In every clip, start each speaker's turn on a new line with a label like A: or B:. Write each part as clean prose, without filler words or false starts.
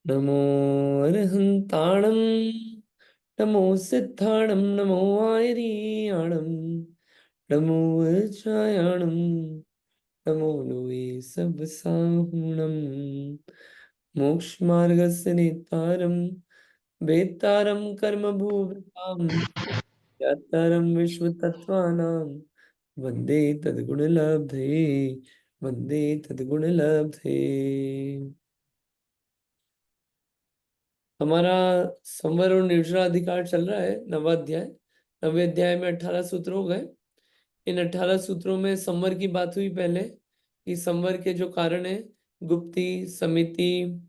A: नमो अरहंताणं नमो सिद्धाणं नमो आयरीयाणं नमो वज्रायाणं नमो लोये सबसाहुणं मोक्षमार्गस्य नेतारं वेत्तारं कर्मभूभृतां ज्ञातारं विश्वतत्त्वानां वन्दे तद्गुणलब्धे वन्दे तद्गुणलब्धे। हमारा संवर और निर्जरा अधिकार चल रहा है, नवाध्याय। नवे अध्याय में 18 सूत्र हो गए। इन 18 सूत्रों में संवर की बात हुई पहले कि संवर के जो कारण है, गुप्ति, समिति,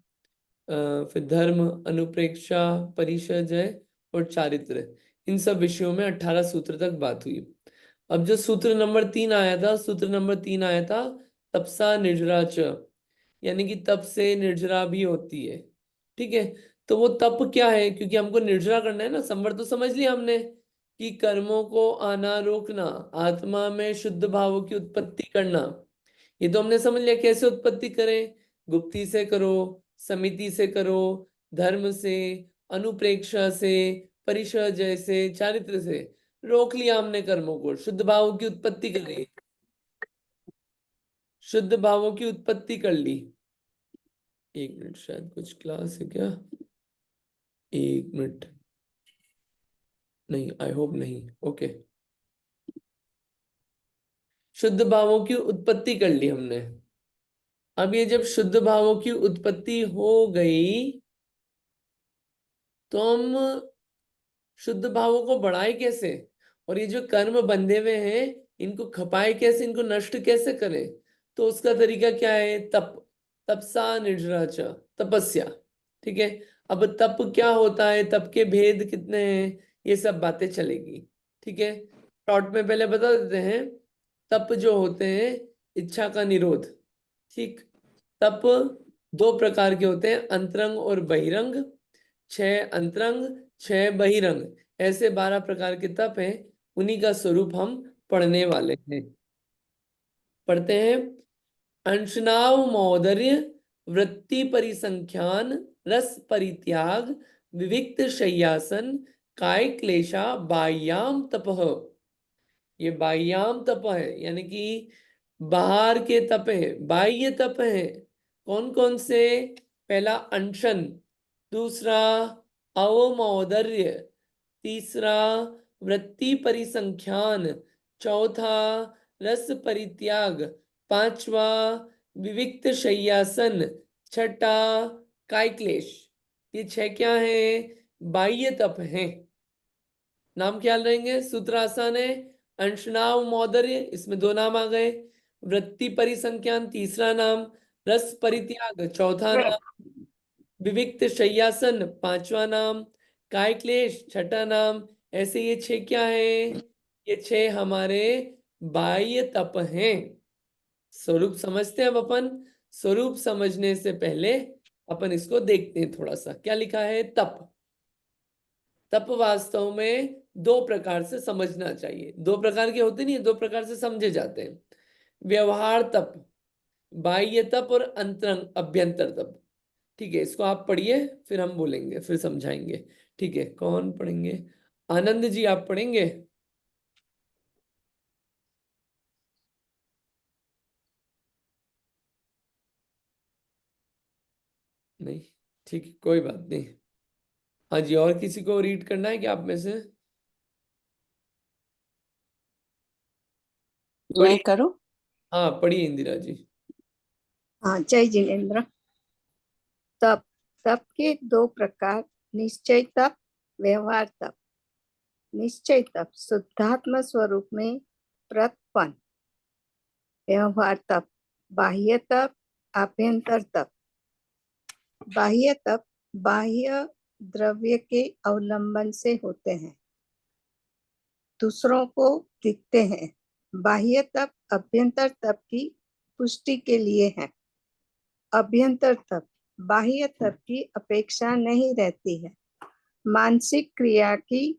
A: फिर धर्म, अनुप्रेक्षा, परिचय और चारित्र, इन सब विषयों में 18 सूत्र तक बात हुई। अब जो सूत्र नंबर 3 आया था, सूत्र नंबर 3 आया था तपसा निर्जरा च, यानी कि तप से निर्जरा भी होती है। ठीक है, तो वो तप क्या है, क्योंकि हमको निर्जरा करना है ना। संवर तो समझ लिया हमने कि कर्मों को आना रोकना, आत्मा में शुद्ध भावों की उत्पत्ति करना, ये तो हमने समझ लिया। कैसे उत्पत्ति करें? गुप्ति से करो, समिति से करो, धर्म से, अनुप्रेक्षा से, परिचय से, चारित्र से। रोक लिया हमने कर्मों को, शुद्ध भावों की उत्पत्ति करी, शुद्ध भावों की उत्पत्ति कर ली। एक मिनट, शायद कुछ क्लास है क्या? एक मिनट, नहीं, आई होप नहीं। ओके, शुद्ध भावों की उत्पत्ति कर ली हमने। अब ये जब शुद्ध भावों की उत्पत्ति हो गई तो हम शुद्ध भावों को बढ़ाए कैसे, और ये जो कर्म बंधे हुए हैं इनको खपाए कैसे, इनको नष्ट कैसे करें? तो उसका तरीका क्या है? तप, तपसा निर्जरा च, तपस्या। ठीक है, अब तप क्या होता है, तप के भेद कितने हैं, ये सब बातें चलेगी। ठीक है, शॉर्ट में पहले बता देते हैं। तप जो होते हैं, इच्छा का निरोध। ठीक, तप दो प्रकार के होते हैं, अंतरंग और बहिरंग। 6 अंतरंग, 6 बहिरंग, ऐसे 12 प्रकार के तप हैं। उन्हीं का स्वरूप हम पढ़ने वाले हैं। पढ़ते हैं। अंशनाव मौदर्य, वृत्ति परिसंख्यान, रस परित्याग, विविक्त शय्यासन, काय क्लेशा, बाह्याम तपः। ये बाह्याम तप है, यानी कि बाहर के तप है, बाह्य तप है। कौन कौन से? पहला अनशन, दूसरा अवमौदर्य, तीसरा वृत्ति परिसंख्यान, चौथा रस परित्याग, पांचवा विविक्त शय्यासन, छठा कायक्लेश। ये 6 क्या है? बाह्य तप हैं। नाम ख्याल रहेंगे, सूत्र आसान है। अंशनाव मौदर्य, इसमें 2 नाम आ गए। वृत्ति परिसंख्यान तीसरा नाम, रस परित्याग चौथा नाम, विविक्त शय्यासन पांचवा नाम, काय क्लेश छठा नाम। ऐसे ये 6 क्या है? ये 6 हमारे बाह्य तप हैं। स्वरूप समझते हैं अब अपन। स्वरूप समझने से पहले अपन इसको देखते हैं थोड़ा सा। क्या लिखा है? तप। तप वास्तव में 2 प्रकार से समझना चाहिए। 2 प्रकार के होते नहीं, 2 प्रकार से समझे जाते हैं। व्यवहार तप, बाह्य तप, और अंतरंग अभ्यंतर तप। ठीक है, इसको आप पढ़िए, फिर हम बोलेंगे, फिर समझाएंगे। ठीक है, कौन पढ़ेंगे? आनंद जी आप पढ़ेंगे? नहीं, ठीक है, कोई बात नहीं। हाँ जी, और किसी को रीड करना है क्या आप में से?
B: मैं
A: पढ़िए।
B: करूं?
A: हाँ, पढ़िए इंदिरा जी।
B: हाँ, जय जिनेन्द्र। तप, तप के 2 प्रकार, निश्चय तप, व्यवहार तप। निश्चय तप शुद्धात्म स्वरूप में प्रतपन, व्यवहार तप बाह्य तप, आभ्यंतर तप। बाह्य तप बाह्य द्रव्य के अवलंबन से होते हैं, दूसरों को दिखते हैं। बाह्य तप अभ्यंतर तप की पुष्टि के लिए है। अभ्यंतर तप बाह्य तप की अपेक्षा नहीं रहती है, मानसिक क्रिया की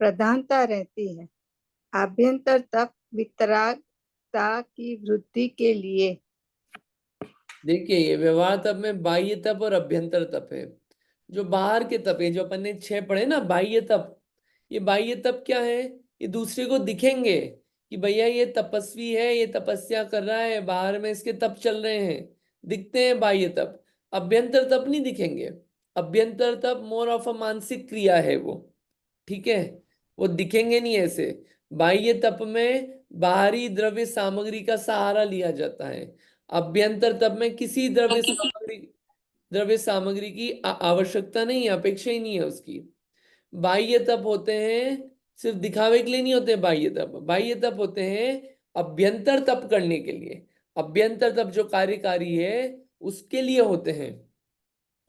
B: प्रधानता रहती है। आभ्यंतर तप वितरागता की वृद्धि के लिए
A: देखिए ये व्यवहार तप में बाह्य तप और अभ्यंतर तप है। जो बाहर के तप है, जो अपन ने 6 पढ़े ना, बाह्य तप, ये बाह्य तप क्या है? ये दूसरे को दिखेंगे कि भैया ये तपस्वी है, ये तपस्या कर रहा है, बाहर में इसके तप चल रहे हैं, दिखते हैं बाह्य तप। अभ्यंतर तप नहीं दिखेंगे। अभ्यंतर तप मोर ऑफ अ मानसिक क्रिया है वो, ठीक है, वो दिखेंगे नहीं ऐसे। बाह्य तप में बाहरी द्रव्य सामग्री का सहारा लिया जाता है। अभ्यंतर तप में किसी द्रव्य सामग्री की आवश्यकता नहीं है, अपेक्षा ही नहीं है उसकी। बाह्य तप होते हैं सिर्फ दिखावे के लिए नहीं होते बाह्य तप। बाह्य तप होते हैं अभ्यंतर तप करने के लिए। अभ्यंतर तप जो कार्यकारी है उसके लिए होते हैं।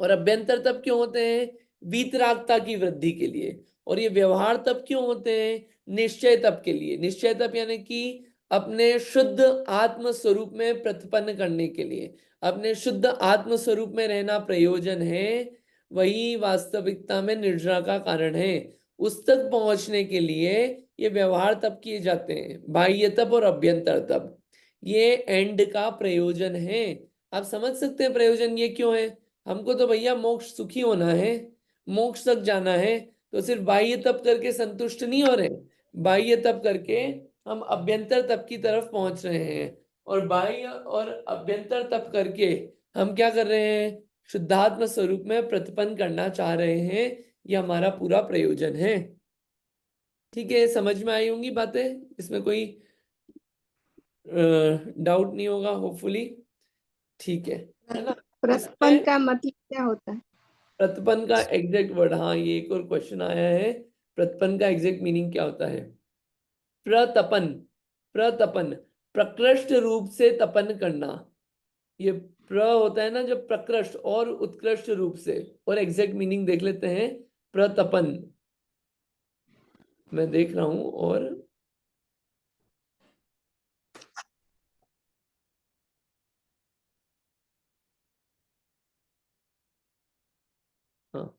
A: और अभ्यंतर तप क्यों होते हैं? वीतरागता की वृद्धि के लिए। और ये व्यवहार तप क्यों होते हैं? निश्चय तप के लिए। निश्चय तप यानी कि अपने शुद्ध आत्म स्वरूप में प्रतिपन्न करने के लिए। अपने शुद्ध आत्म स्वरूप में रहना प्रयोजन है, वही वास्तविकता में निर्जरा का कारण है। उस तक पहुंचने के लिए ये व्यवहार तप किए जाते हैं, बाह्य तप और अभ्यंतर तप। ये एंड का प्रयोजन है। आप समझ सकते हैं प्रयोजन ये क्यों है? हमको तो भैया मोक्ष, सुखी होना है, मोक्ष तक जाना है। तो सिर्फ बाह्य तप करके संतुष्ट नहीं हो रहे, बाह्य तप करके हम अभ्यंतर तप की तरफ पहुंच रहे हैं। और बाह्य और अभ्यंतर तप करके हम क्या कर रहे हैं? शुद्धात्म स्वरूप में प्रतिपन्न करना चाह रहे हैं। ये हमारा पूरा प्रयोजन है। ठीक है, समझ में आई होंगी बातें, इसमें कोई डाउट नहीं होगा होपफुली। ठीक है ना?
B: प्रतपन
A: इसमें
B: का मतलब क्या होता है?
A: प्रतिपन्न का एग्जैक्ट वर्ड, हाँ ये एक और क्वेश्चन आया है। प्रतिपन्न का एग्जैक्ट मीनिंग क्या होता है? प्रतपन, प्रतपन, प्रकृष्ट रूप से तपन करना। ये प्र होता है ना जब, प्रकृष्ट और उत्कृष्ट रूप से। और एग्जैक्ट मीनिंग देख लेते हैं प्रतपन। मैं देख रहा हूं और हाँ,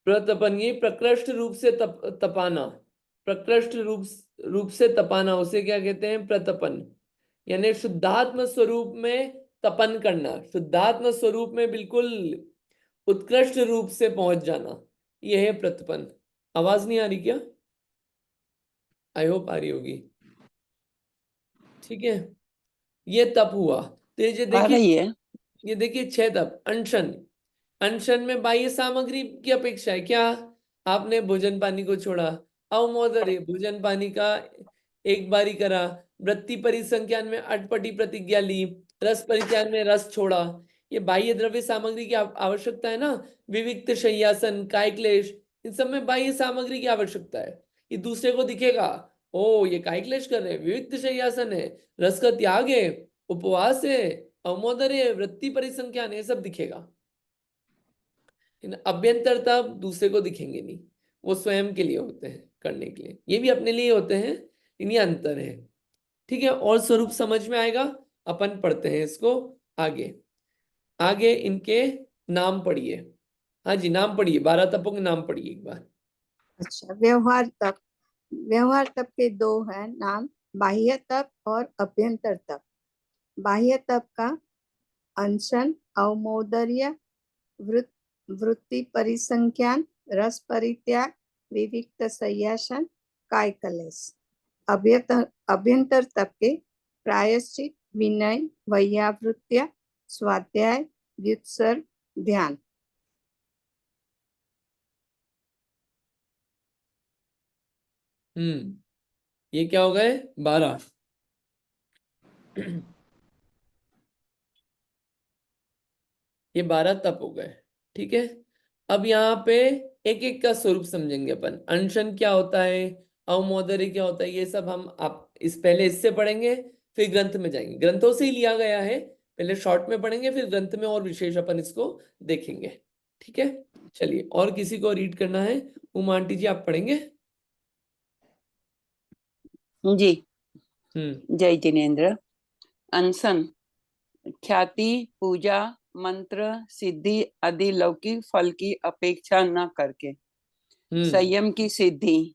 A: प्रतपन ये प्रकृष्ट रूप से तपाना। प्रकृष्ट रूप से तपाना, उसे क्या कहते हैं? प्रतपन। यानी शुद्धात्म स्वरूप में तपन करना, शुद्धात्म स्वरूप में बिल्कुल उत्कृष्ट रूप से पहुंच जाना, यह है प्रतपन। आवाज नहीं आ रही क्या? आई होप आ रही होगी। ठीक है, ये तप हुआ। तो ये
C: आ
A: देखिए,
C: रही है।
A: ये देखिए 6 तप। अनशन, अनशन में बाह्य सामग्री की अपेक्षा है क्या? आपने भोजन पानी को छोड़ा। अवमोदर्य, भोजन पानी का एक बारी करा। वृत्ति परिसंख्यान में अटपटी प्रतिज्ञा ली। रस परित्याग में रस छोड़ा। ये बाह्य द्रव्य सामग्री की आवश्यकता है ना। विविक्त शय्यासन, काय क्लेश, इन सब में बाह्य सामग्री की आवश्यकता है। ये दूसरे को दिखेगा, ओ ये काय क्लेश कर रहे हैं, विविक्त शय्यासन है, रस का त्याग है, उपवास है, अवमोदर्य है, वृत्ति परिसंख्यान, ये सब दिखेगा। इन अभ्यंतरता दूसरे को दिखेंगे नहीं, वो स्वयं के लिए होते हैं, करने के लिए। ये भी अपने लिए होते हैं, लेकिन ये अंतर है। ठीक है, और स्वरूप समझ में आएगा। अपन पढ़ते हैं इसको आगे। आगे इनके नाम पढ़िए। हाँ जी, नाम पढ़िए, 12 तपों के नाम पढ़िए एक बार।
B: अच्छा, व्यवहार तप। व्यवहार तप के दो है नाम, बाह्य तप और अभ्यंतर तप। बाह्य तप का अनशन, अवमोदर्य, वृत्ति परिसंख्यान, रस परित्याग, विविक्त संयासन, काय कलेश। अभ्यंतर तप के प्रायश्चित, विनय, वैयावृत्या, स्वाध्याय, व्युत्सर्ग, ध्यान।
A: ये क्या हो गए? 12। ये 12 तप हो गए। ठीक है, अब यहाँ पे एक एक का स्वरूप समझेंगे अपन। अनशन क्या होता है, अवमोदर्य क्या होता है, ये सब हम आप इस पहले इससे पढ़ेंगे, फिर ग्रंथ में जाएंगे। ग्रंथों से ही लिया गया है, पहले शॉर्ट में पढ़ेंगे, फिर ग्रंथ में और विशेष अपन इसको देखेंगे। ठीक है, चलिए, और किसी को रीड करना है? उमा आंटी जी आप पढ़ेंगे?
C: जी।
A: हम्म।
C: जय जिनेन्द्र। अनशन, ख्याति, पूजा, मंत्र, सिद्धि आदि लौकिक फल की अपेक्षा न करके
A: हम्म।
C: संयम की सिद्धि,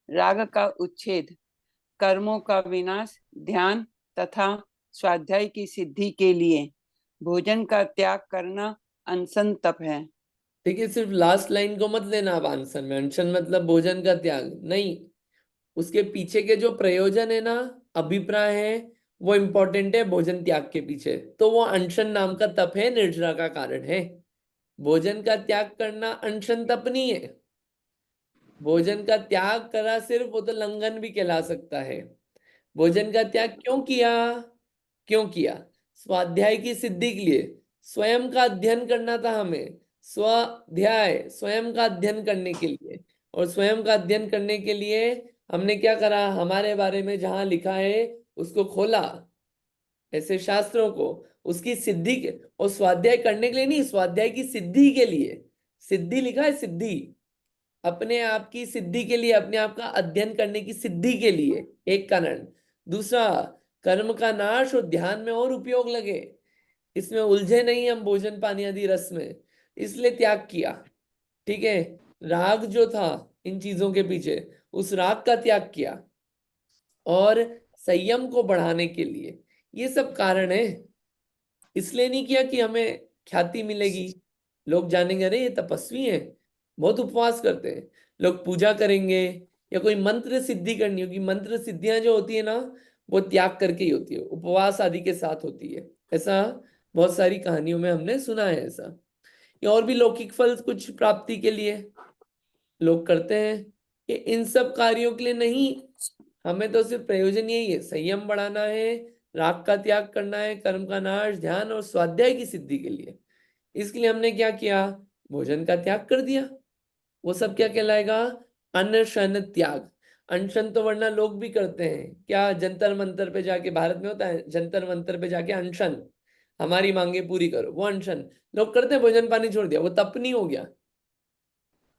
C: राग का उच्छेद, कर्मों का विनाश, ध्यान तथा स्वाध्याय की सिद्धि के लिए भोजन का त्याग करना अनशन तप है।
A: देखिए, सिर्फ लास्ट लाइन को मत लेना आप आंसर में, अनशन मतलब भोजन का त्याग नहीं, उसके पीछे के जो प्रयोजन है ना, अभिप्राय है, वो इंपॉर्टेंट है भोजन त्याग के पीछे। तो वो अनशन नाम का तप है, निर्जरा का कारण है। भोजन का त्याग करना अनशन तप नहीं है। भोजन का त्याग करा सिर्फ, वो तो लंघन भी कहला सकता है। भोजन का त्याग क्यों किया? क्यों किया? स्वाध्याय की सिद्धि के लिए। स्वयं का अध्ययन करना था हमें, स्वाध्याय, स्वयं का अध्ययन करने के लिए। और स्वयं का अध्ययन करने के लिए हमने क्या करा? हमारे बारे में जहां लिखा है उसको खोला, ऐसे शास्त्रों को, उसकी सिद्धि के, और स्वाध्याय करने के लिए नहीं, स्वाध्याय की सिद्धि के लिए। सिद्धि लिखा है, सिद्धि, अपने आप की सिद्धि के लिए, अपने आप का अध्ययन करने की सिद्धि के लिए, एक कारण। दूसरा, कर्म का नाश और ध्यान में और उपयोग लगे, इसमें उलझे नहीं हम भोजन पानी आदि रस में, इसलिए त्याग किया। ठीक है, राग जो था इन चीजों के पीछे, उस राग का त्याग किया। और संयम को बढ़ाने के लिए, ये सब कारण है। इसलिए नहीं किया कि हमें ख्याति मिलेगी, लोग जानेंगे अरे ये तपस्वी है, बहुत उपवास करते हैं, लोग पूजा करेंगे, या कोई मंत्र सिद्धि करनी होगी। मंत्र सिद्धियां जो होती है ना, वो त्याग करके ही होती है, उपवास आदि के साथ होती है। ऐसा बहुत सारी कहानियों में हमने सुना है ऐसा। या और भी लौकिक फल कुछ प्राप्ति के लिए लोग करते हैं, कि इन सब कार्यों के लिए नहीं, हमें तो सिर्फ प्रयोजन यही है, संयम बढ़ाना है, राग का त्याग करना है, कर्म का नाश, ध्यान और स्वाध्याय की सिद्धि के लिए। इसके लिए हमने क्या किया? भोजन का त्याग कर दिया। वो सब क्या कहलाएगा? अनशन त्याग। अनशन तो वरना लोग भी करते हैं, क्या जंतर मंतर पे जाके, भारत में होता है जंतर मंतर पे जाके अनशन, हमारी मांगे पूरी करो, वो अनशन लोग करते हैं। भोजन पानी छोड़ दिया, वो तप नहीं हो गया।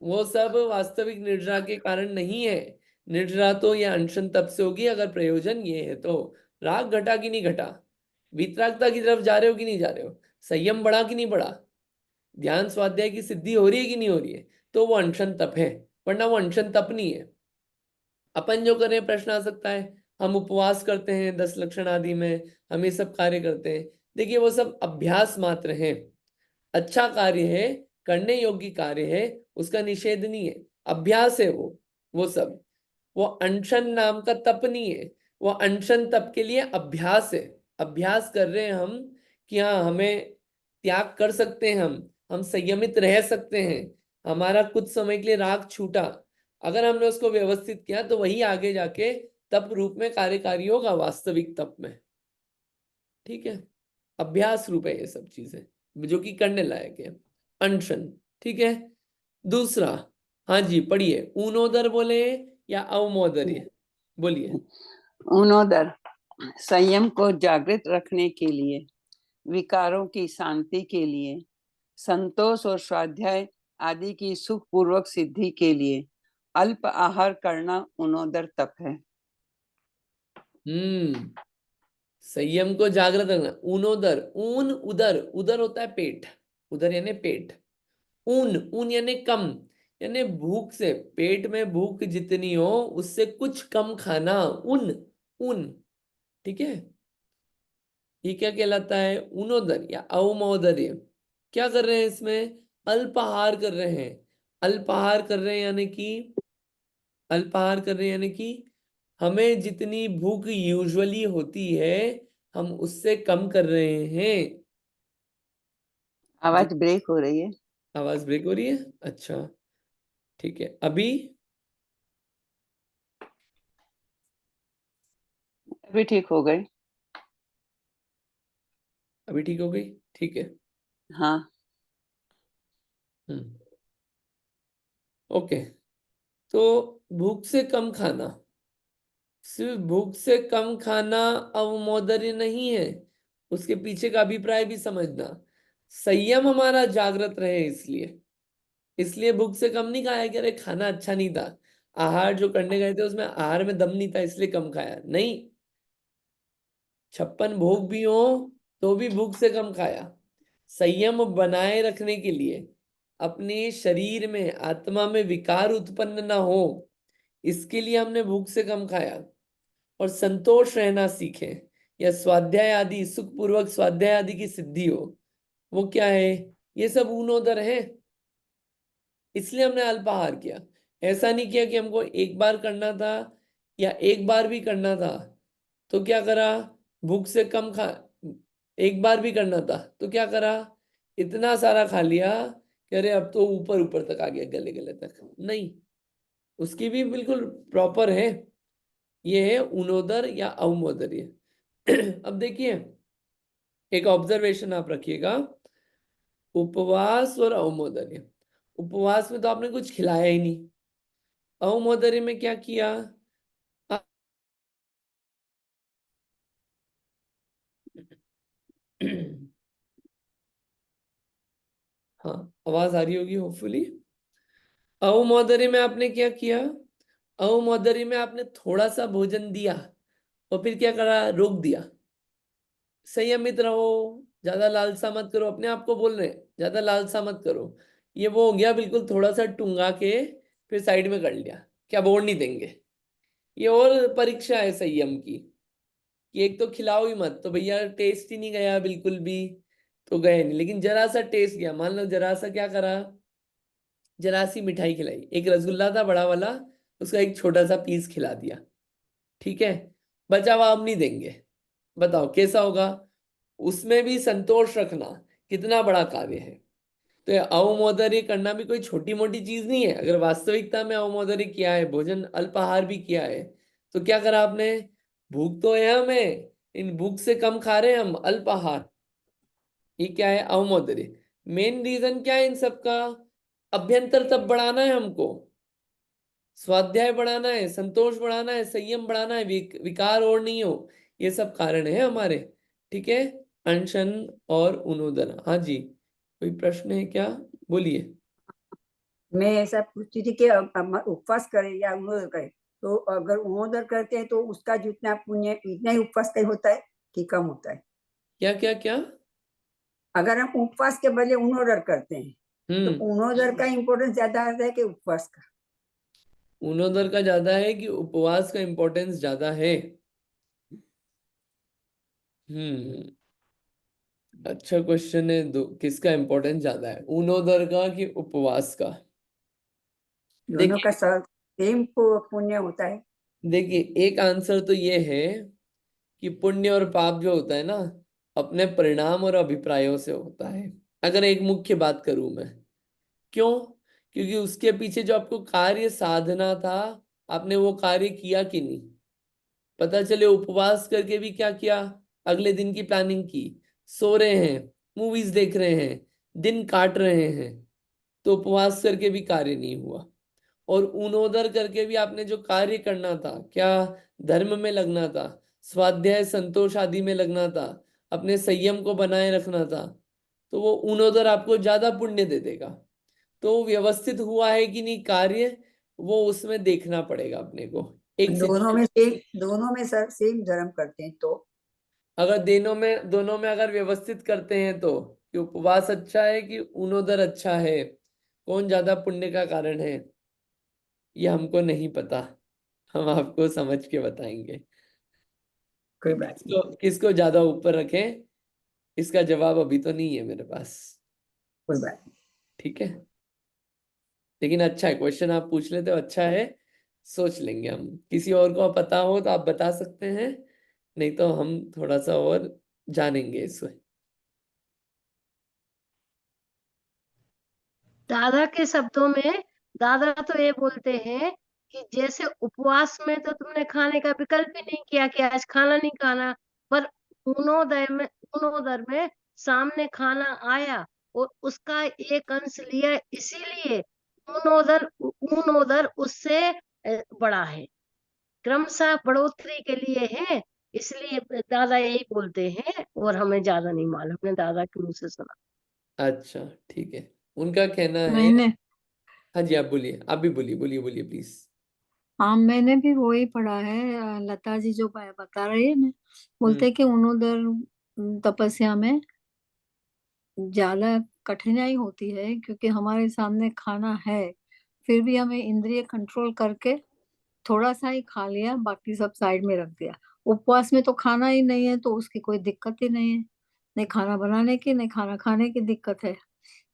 A: वो सब वास्तविक निर्जरा के कारण नहीं है। निर्जरा तो ये अनशन तप से होगी अगर प्रयोजन ये है तो। राग घटा कि नहीं घटा? वितरागता की तरफ जा रहे हो कि नहीं जा रहे हो? संयम बढ़ा कि नहीं बढ़ा? ध्यान स्वाध्याय की सिद्धि हो रही है कि नहीं हो रही है? तो वो अनशन तप है, वरना वो अनशन तप नहीं है। अपन जो करें, प्रश्न आ सकता है, हम उपवास करते हैं 10 लक्षण आदि में, हम ये सब कार्य करते हैं, देखिए वो सब अभ्यास मात्र है, अच्छा कार्य है, करने योग्य कार्य है, उसका निषेध नहीं है, अभ्यास है वो सब। वो अनशन नाम का तप नहीं है, वो अनशन तप के लिए अभ्यास है। अभ्यास कर रहे हैं हम कि हाँ, हमें त्याग कर सकते हैं, हम संयमित रह सकते हैं, हमारा कुछ समय के लिए राग छूटा। अगर हमने उसको व्यवस्थित किया तो वही आगे जाके तप रूप में कार्यकारी होगा, वास्तविक तप में। ठीक है, अभ्यास रूप है ये सब चीजें, जो कि करने लायक है। अनशन, ठीक है। दूसरा, हाँ जी पढ़िए, ऊनोदर बोले या अवमोदर्य, बोलिए।
C: ऊनोदर, संयम को जागृत रखने के लिए, विकारों की शांति के लिए, संतोष और स्वाध्याय आदि की सुखपूर्वक सिद्धि के लिए अल्प आहार करना ऊनोदर तप है।
A: हम्म, संयम को जागृत रखना, ऊनोदर, ऊन उदर, उदर होता है पेट, उदर यानी पेट, ऊन, ऊन यानी कम, यानी भूख से, पेट में भूख जितनी हो उससे कुछ कम खाना, ऊन, ऊन। ठीक है, ये क्या कहलाता है? ऊनोदर या अवमोदर्य। क्या कर रहे हैं इसमें? अल्पाहार कर रहे हैं। अल्पाहार कर रहे हैं यानी कि, अल्पाहार कर रहे हैं यानी कि हमें जितनी भूख यूजुअली होती है, हम उससे कम कर रहे हैं।
C: आवाज ब्रेक हो रही है।
A: आवाज ब्रेक हो रही है? अच्छा, ठीक है। अभी
C: अभी ठीक हो गई।
A: अभी ठीक हो गई? ठीक है।
C: हाँ।
A: हम्म, ओके। तो भूख से कम खाना, सिर्फ भूख से कम खाना अवमोदर्य नहीं है, उसके पीछे का अभिप्राय भी समझना। संयम हमारा जागृत रहे, इसलिए, इसलिए भूख से कम नहीं खाया कि अरे खाना अच्छा नहीं था, आहार जो करने गए थे उसमें आहार में दम नहीं था इसलिए कम खाया, नहीं। 56 भोग भी हो तो भी भूख से कम खाया। संयम बनाए रखने के लिए, अपने शरीर में, आत्मा में विकार उत्पन्न ना हो, इसके लिए हमने भूख से कम खाया और संतोष रहना सीखे, या स्वाध्याय आदि सुखपूर्वक स्वाध्याय आदि की सिद्धि हो, वो क्या है? ये सब ऊनोदर है। इसलिए हमने अल्पाहार किया। ऐसा नहीं किया कि हमको एक बार करना था या एक बार भी करना था तो क्या करा, भूख से कम खा, एक बार भी करना था तो क्या करा, इतना सारा खा लिया कि अरे अब तो ऊपर ऊपर तक आ गया, गले गले तक नहीं। उसकी भी बिल्कुल प्रॉपर है। ये है उनोदर या अवमोदर्य। अब देखिए, एक ऑब्जर्वेशन आप रखिएगा, उपवास और अवमोदर्य। उपवास में तो आपने कुछ खिलाया ही नहीं, अवमोदर्य में क्या किया? हाँ, आवाज आ रही होगी होपफुली। अवमोदर्य में आपने क्या किया? अवमोदर्य में आपने थोड़ा सा भोजन दिया और फिर क्या करा, रोक दिया। संयमित रहो, ज्यादा लालसा मत करो, अपने आप को बोल रहे हैं ज्यादा लालसा मत करो। ये वो हो गया बिल्कुल, थोड़ा सा टूंगा के फिर साइड में कर लिया, क्या बोर्ड नहीं देंगे। ये और परीक्षा है संयम की, कि एक तो खिलाओ ही मत, तो भैया टेस्ट ही नहीं गया बिल्कुल भी, तो गए नहीं, लेकिन जरा सा टेस्ट गया। मान लो जरा सा क्या करा, जरा सी मिठाई खिलाई, एक रसगुल्ला था बड़ा वाला, उसका एक छोटा सा पीस खिला दिया, ठीक है, बचा हुआ हम नहीं देंगे। बताओ कैसा होगा? उसमें भी संतोष रखना कितना बड़ा कार्य है। तो ये अवमोदर्य करना भी कोई छोटी मोटी चीज नहीं है। अगर वास्तविकता में अवमोदर्य किया है, भोजन अल्पाहार भी किया है, तो क्या करा आपने? भूख तो है हमें, इन भूख से कम खा रहे हैं हम, अल्पाहार। ये क्या है? अवमोदर्य। मेन रीजन क्या है इन सब का? अभ्यंतर तप बढ़ाना है हमको, स्वाध्याय बढ़ाना है, संतोष बढ़ाना है, संयम बढ़ाना है, विकार और नहीं हो। ये सब कारण है हमारे, ठीक है। अनशन और उनोदन। हाँ जी, कोई प्रश्न है क्या? बोलिए।
D: मैं ऐसा पूछती थी कि उपवास करें या उमोदर करें, तो अगर उमोदर करते हैं तो उसका जितना पुण्य इतना ही उपवास का होता है कि कम होता है?
A: क्या क्या क्या?
D: अगर हम उपवास के बदले उमोदर करते हैं तो उमोदर का इम्पोर्टेंस ज्यादा आता है कि उपवास का?
A: उनोदर का ज्यादा है कि उपवास का इम्पोर्टेंस ज्यादा है? हम्म, अच्छा क्वेश्चन है। किसका इम्पोर्टेंस ज्यादा है, उनोदर का कि उपवास का?
D: दोनों
A: देखिए,
D: का सेम पुण्य होता है।
A: देखिए एक आंसर तो ये है कि पुण्य और पाप जो होता है ना, अपने परिणाम और अभिप्रायों से होता है। अगर एक मुख्य बात करूं मैं, क्यों? क्योंकि उसके पीछे जो आपको कार्य साधना था, आपने वो कार्य किया कि नहीं। पता चले उपवास करके भी क्या किया, अगले दिन की प्लानिंग की, सो रहे हैं, मूवीज देख रहे हैं, दिन काट रहे हैं, तो उपवास करके भी कार्य नहीं हुआ। और ऊनोदर करके भी आपने जो कार्य करना था, क्या धर्म में लगना था, स्वाध्याय संतोष आदि में लगना था, अपने संयम को बनाए रखना था, तो वो ऊनोदर आपको ज्यादा पुण्य दे देगा। तो व्यवस्थित हुआ है कि नहीं कार्य, वो उसमें देखना पड़ेगा अपने को। एक
D: दोनों में सर सेम धर्म करते हैं तो?
A: अगर दोनों में अगर व्यवस्थित करते हैं तो, कि उपवास अच्छा है कि ऊनोदर अच्छा है, कौन ज्यादा पुण्य का कारण है, ये हमको नहीं पता। हम आपको समझ के बताएंगे
D: कोई
A: कि
D: बात नहीं।
A: किसको ज्यादा ऊपर रखें। इसका जवाब अभी तो नहीं है मेरे पास,
D: कोई बात नहीं।
A: ठीक है। लेकिन अच्छा है, क्वेश्चन आप पूछ लेते हो, अच्छा है। सोच लेंगे हम, किसी और को पता हो तो आप बता सकते हैं, नहीं तो हम थोड़ा सा और जानेंगे इसमें।
E: दादा के शब्दों में दादा तो ये बोलते हैं कि जैसे उपवास में तो तुमने खाने का विकल्प ही नहीं किया कि आज खाना नहीं खाना, पर उनोदर में सामने खाना आया और उसका एक अंश लिया, इसीलिए उनोदर उससे बड़ा है, क्रमशः बढ़ोतरी के लिए है। इसलिए दादा यही बोलते हैं, और हमें ज्यादा नहीं मालूम, हमने दादा के मुंह से सुना।
A: अच्छा, ठीक है, उनका कहना है।
F: मैंने
A: हाँ जी, आप बोलिए, आप भी बोलिए, बोलिए बोलिए प्लीज।
F: हाँ मैंने भी वही पढ़ा है। लता जी जो बता रही है ना,
A: हम्म।
F: बोलते हैं कि उन्होंने तपस्या में ज्यादा कठिनाई होती है, क्योंकि हमारे सामने खाना है, फिर भी हमें इंद्रिय कंट्रोल करके थोड़ा सा ही खा लिया, बाकी सब साइड में रख दिया। उपवास में तो खाना ही नहीं है, तो उसकी कोई दिक्कत ही नहीं है, नहीं खाना बनाने की नहीं खाना खाने की दिक्कत है।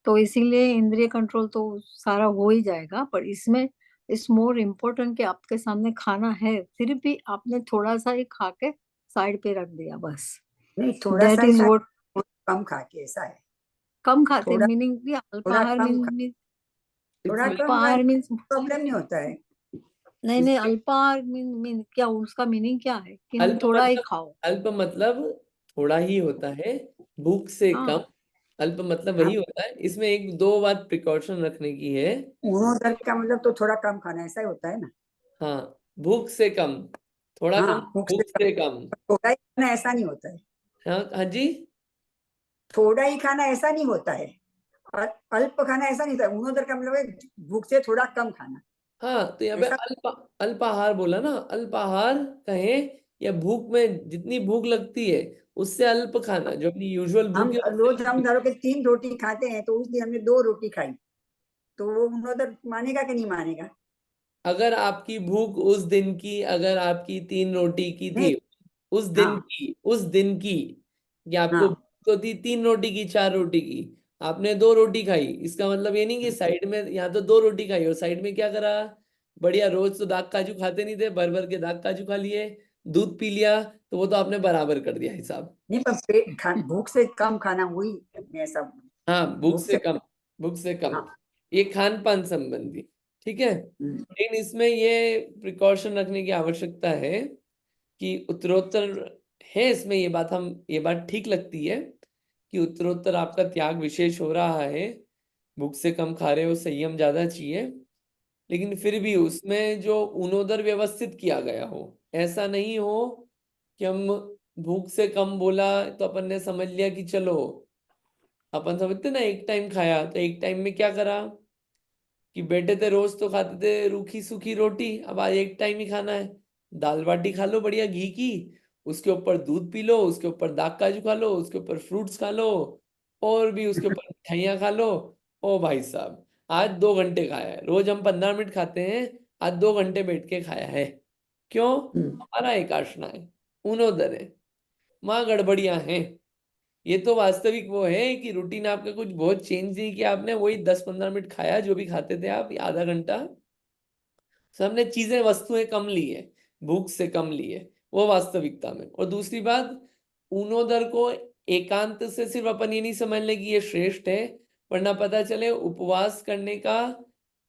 F: तो इसीलिए इंद्रिय कंट्रोल तो सारा हो ही जाएगा, पर इसमें इट्स मोर इम्पोर्टेंट कि आपके सामने खाना है, फिर भी आपने थोड़ा सा ही खा के साइड पे रख दिया बस।
D: नहीं, थोड़ा सा
F: दैट
D: ही
F: इज
D: खा,
F: व्हाट।
D: कम खा के, ऐसा है।
F: कम खाते
D: थोड़ा
F: मीनिंग भी
D: थोड़ा
F: अल्पाहार
D: कम खा,
F: मीन
D: थोड़ा कम
F: अल्पाहार मीन्स
D: प्रॉब्लम नहीं होता है।
F: नहीं नहीं, अल्पाहार मीन क्या, उसका मीनिंग क्या है कि
A: अल्प
F: थोड़ा ही
A: मतलब,
F: खाओ।
A: अल्प मतलब थोड़ा ही होता है, भूख से
F: हाँ
A: कम। अल्प मतलब
D: हाँ,
A: वही होता है। इसमें एक दो बात प्रिकॉशन रखने की है।
D: उन्होंने का मतलब तो थोड़ा कम खाना, ऐसा ही होता है ना।
A: हाँ, भूख से कम, थोड़ा
D: हाँ,
A: कम,
D: भूख से
A: भूख
D: कम,
A: से कम।
D: थोड़ा ही खाना ऐसा नहीं होता है।
A: हाँ हाँ जी।
D: थोड़ा ही खाना ऐसा नहीं होता है, और अल्प खाना ऐसा नहीं होता है। उन्होंने का मतलब है भूख से थोड़ा कम खाना,
A: हाँ, तो यहाँ पे
D: ऐसा।
A: अल्पाहार बोला ना, अल्पाहार कहें या भूख में जितनी भूख लगती है उससे अल्प खाना, जो अपनी यूजुअल
D: हम
A: भूख है उससे
D: रोज हम
A: अल्प।
D: धरो के 3 रोटी खाते हैं, तो उस दिन हमने 2 रोटी खाई, तो वो उन्होंने मानेगा कि नहीं मानेगा?
A: अगर आपकी भूख उस दिन की, अगर आपकी 3 रोटी की
D: नहीं।
A: थी,
D: हाँ
A: उस दिन की, कि आपको भूख
D: हाँ।
A: तो थी 3 रोटी की, 4 रोटी की, आपने 2 रोटी खाई, इसका मतलब ये नहीं कि साइड में, यहाँ तो 2 रोटी खाई और साइड में क्या करा, बढ़िया, रोज तो दाग काजू खाते नहीं थे, भर भर के दाग काजू खा लिए, दूध पी लिया, तो वो तो आपने बराबर कर दिया हिसाब।
D: नहीं, पर भूख से कम खाना हुई, मैं सब
A: हाँ, भूख
D: भूख
A: से
D: से।
A: कम, भूख से कम,
D: हाँ।
A: ये खान पान संबंधी। ठीक है,
D: हम्म।
A: लेकिन इसमें ये प्रिकॉशन रखने की आवश्यकता है कि उत्तरोत्तर है इसमें, ये बात ठीक लगती है कि उत्तरोत्तर आपका त्याग विशेष हो रहा है, भूख से कम खा रहे हो, संयम ज्यादा चाहिए, लेकिन फिर भी उसमें जो उनोदर व्यवस्थित किया गया हो, ऐसा नहीं हो कि हम भूख से कम बोला तो अपन ने समझ लिया कि चलो, अपन समझते ना, एक टाइम खाया तो एक टाइम में क्या करा कि बेटे थे रोज तो खाते थे रूखी सूखी रोटी, अब आज एक टाइम ही खाना है, दाल बाटी खा लो बढ़िया घी की, उसके ऊपर दूध पी लो, उसके ऊपर दाग काजू खा लो, उसके ऊपर फ्रूट्स खा लो, और भी उसके ऊपर मिठाइयाँ खा लो। ओ भाई साहब, आज 2 घंटे खाया है, रोज हम 15 मिनट खाते हैं, आज 2 घंटे बैठ के खाया है। क्यों?
D: हम्म।
A: हमारा एक आशना है, उनोदर है, माँ गड़बड़ियां हैं। ये तो वास्तविक वो है कि रूटीन आपका कुछ बहुत चेंज नहीं किया आपने, वही 10-15 मिनट खाया जो भी खाते थे आप, आधा घंटा, सबने चीजें वस्तुएं कम ली है, भूख से कम ली है, वो वास्तविकता में। और दूसरी बात, ऊनोदर को एकांत से सिर्फ अपन ये नहीं समझ ले कि ये श्रेष्ठ है, वरना पता चले उपवास करने का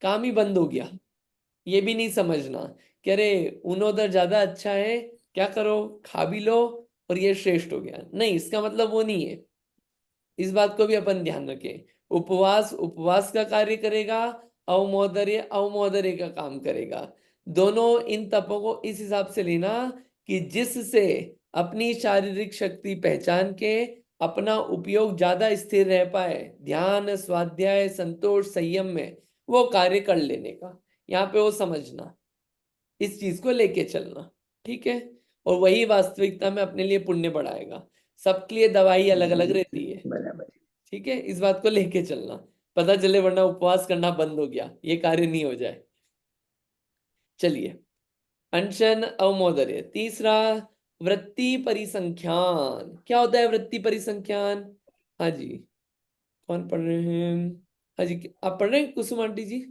A: काम ही बंद हो गया, ये भी नहीं समझना कि अरे ऊनोदर ज्यादा अच्छा है, क्या करो खा भी लो और ये श्रेष्ठ हो गया, नहीं, इसका मतलब वो नहीं है। इस बात को भी अपन ध्यान रखें, उपवास उपवास का कार्य करेगा, अवमोदर्य अवमोदर्य का काम करेगा। दोनों इन तपों को इस हिसाब से लेना कि जिससे अपनी शारीरिक शक्ति पहचान के अपना उपयोग ज्यादा स्थिर रह पाए, ध्यान स्वाध्याय संतोष संयम में वो कार्य कर लेने का, यहाँ पे वो समझना, इस चीज को लेके चलना। ठीक है, और वही वास्तविकता में अपने लिए पुण्य बढ़ाएगा। सबके लिए दवाई अलग अलग रहती है।
D: बराबर।
A: ठीक है, इस बात को लेके चलना, पता चले वरना उपवास करना बंद हो गया, ये कार्य नहीं हो जाए। चलिए, अनशन अवमोदर्य तीसरा, वृत्ति परिसंख्यान। क्या होता है वृत्ति परिसंख्यान? हाँ जी, कौन पढ़ रहे हैं? हाँ जी, आप पढ़ रहे हैं कुसुम आंटी जी?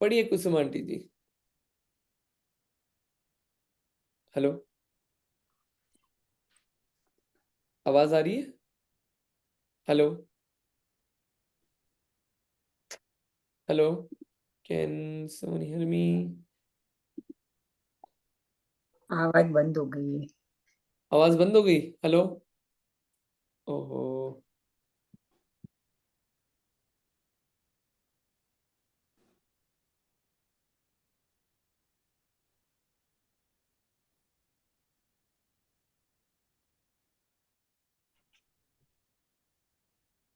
A: पढ़िए कुसुम आंटी जी। हेलो, आवाज आ रही है? Hello, hello, can someone hear me?
D: आवाज बंद हो गई है।
A: आवाज बंद हो गई। हेलो, ओहो,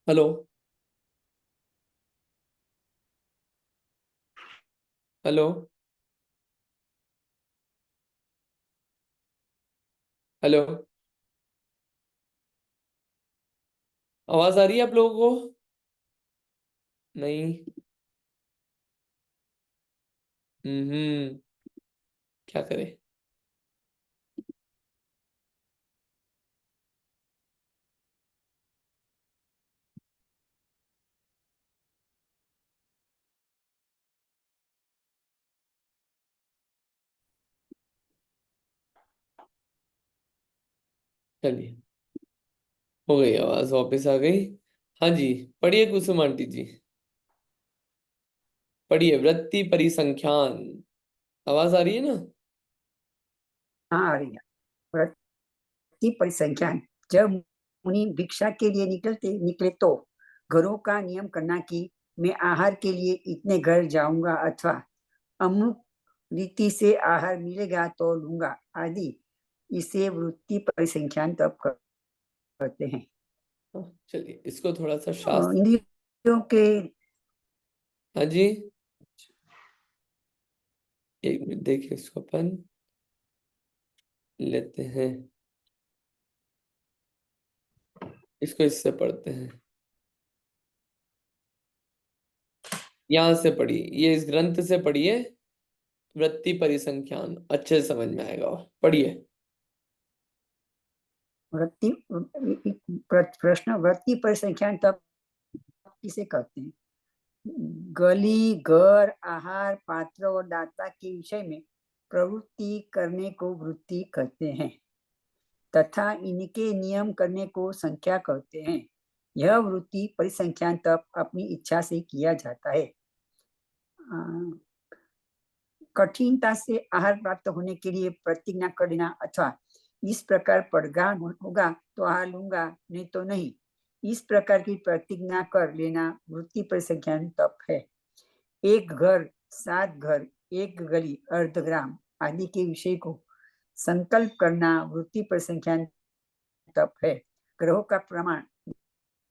A: हेलो, हेलो, हेलो, आवाज आ रही है आप लोगों को? नहीं। क्या करें? चलिए, हो गई, आवाज वापस आ गई। हाँ जी, पढ़िए कुसुम आंटी जी, पढ़िए वृत्ति परिसंख्यान। आवाज आ रही है ना?
D: हाँ आ रही है। व्रती परिसंख्यान। जब मुनि भिक्षा के लिए निकले तो घरों का नियम करना कि मैं आहार के लिए इतने घर जाऊंगा अथवा अमुक रीति से आहार मिलेगा तो लूंगा आदि, इसे वृत्ति परिसंख्यान तब करते हैं।
A: चलिए, इसको थोड़ा सा शास्त्र।
D: इंद्रियों के
A: हाँ जी, एक मिनट देखिए, इसको अपन लेते हैं, इसको इससे पढ़ते हैं। यहां से पढ़िए, ये इस ग्रंथ से पढ़िए, वृत्ति परिसंख्यान, अच्छे से समझ में आएगा। पढ़िए।
D: वृत्ति प्रश्न, वृत्ति परिसंख्यान तब किसे कहते हैं? गली, घर, आहार, पात्र और दाता के विषय में प्रवृत्ति करने को वृत्ति कहते हैं तथा इनके नियम करने को संख्या कहते हैं। यह वृत्ति परिसंख्यान तब अपनी इच्छा से किया जाता है। कठिनता से आहार प्राप्त होने के लिए प्रतिज्ञा कर लेना अथवा इस प्रकार पड़गान होगा तो आहार लूंगा, नहीं तो नहीं, इस प्रकार की प्रतिज्ञा कर लेना वृत्ति परिसंख्यान तप है। एक घर, 7 घर, एक गली, अर्धग्राम आदि के विषय को संकल्प करना वृत्ति परिसंख्यान तप है। ग्रहों का प्रमाण,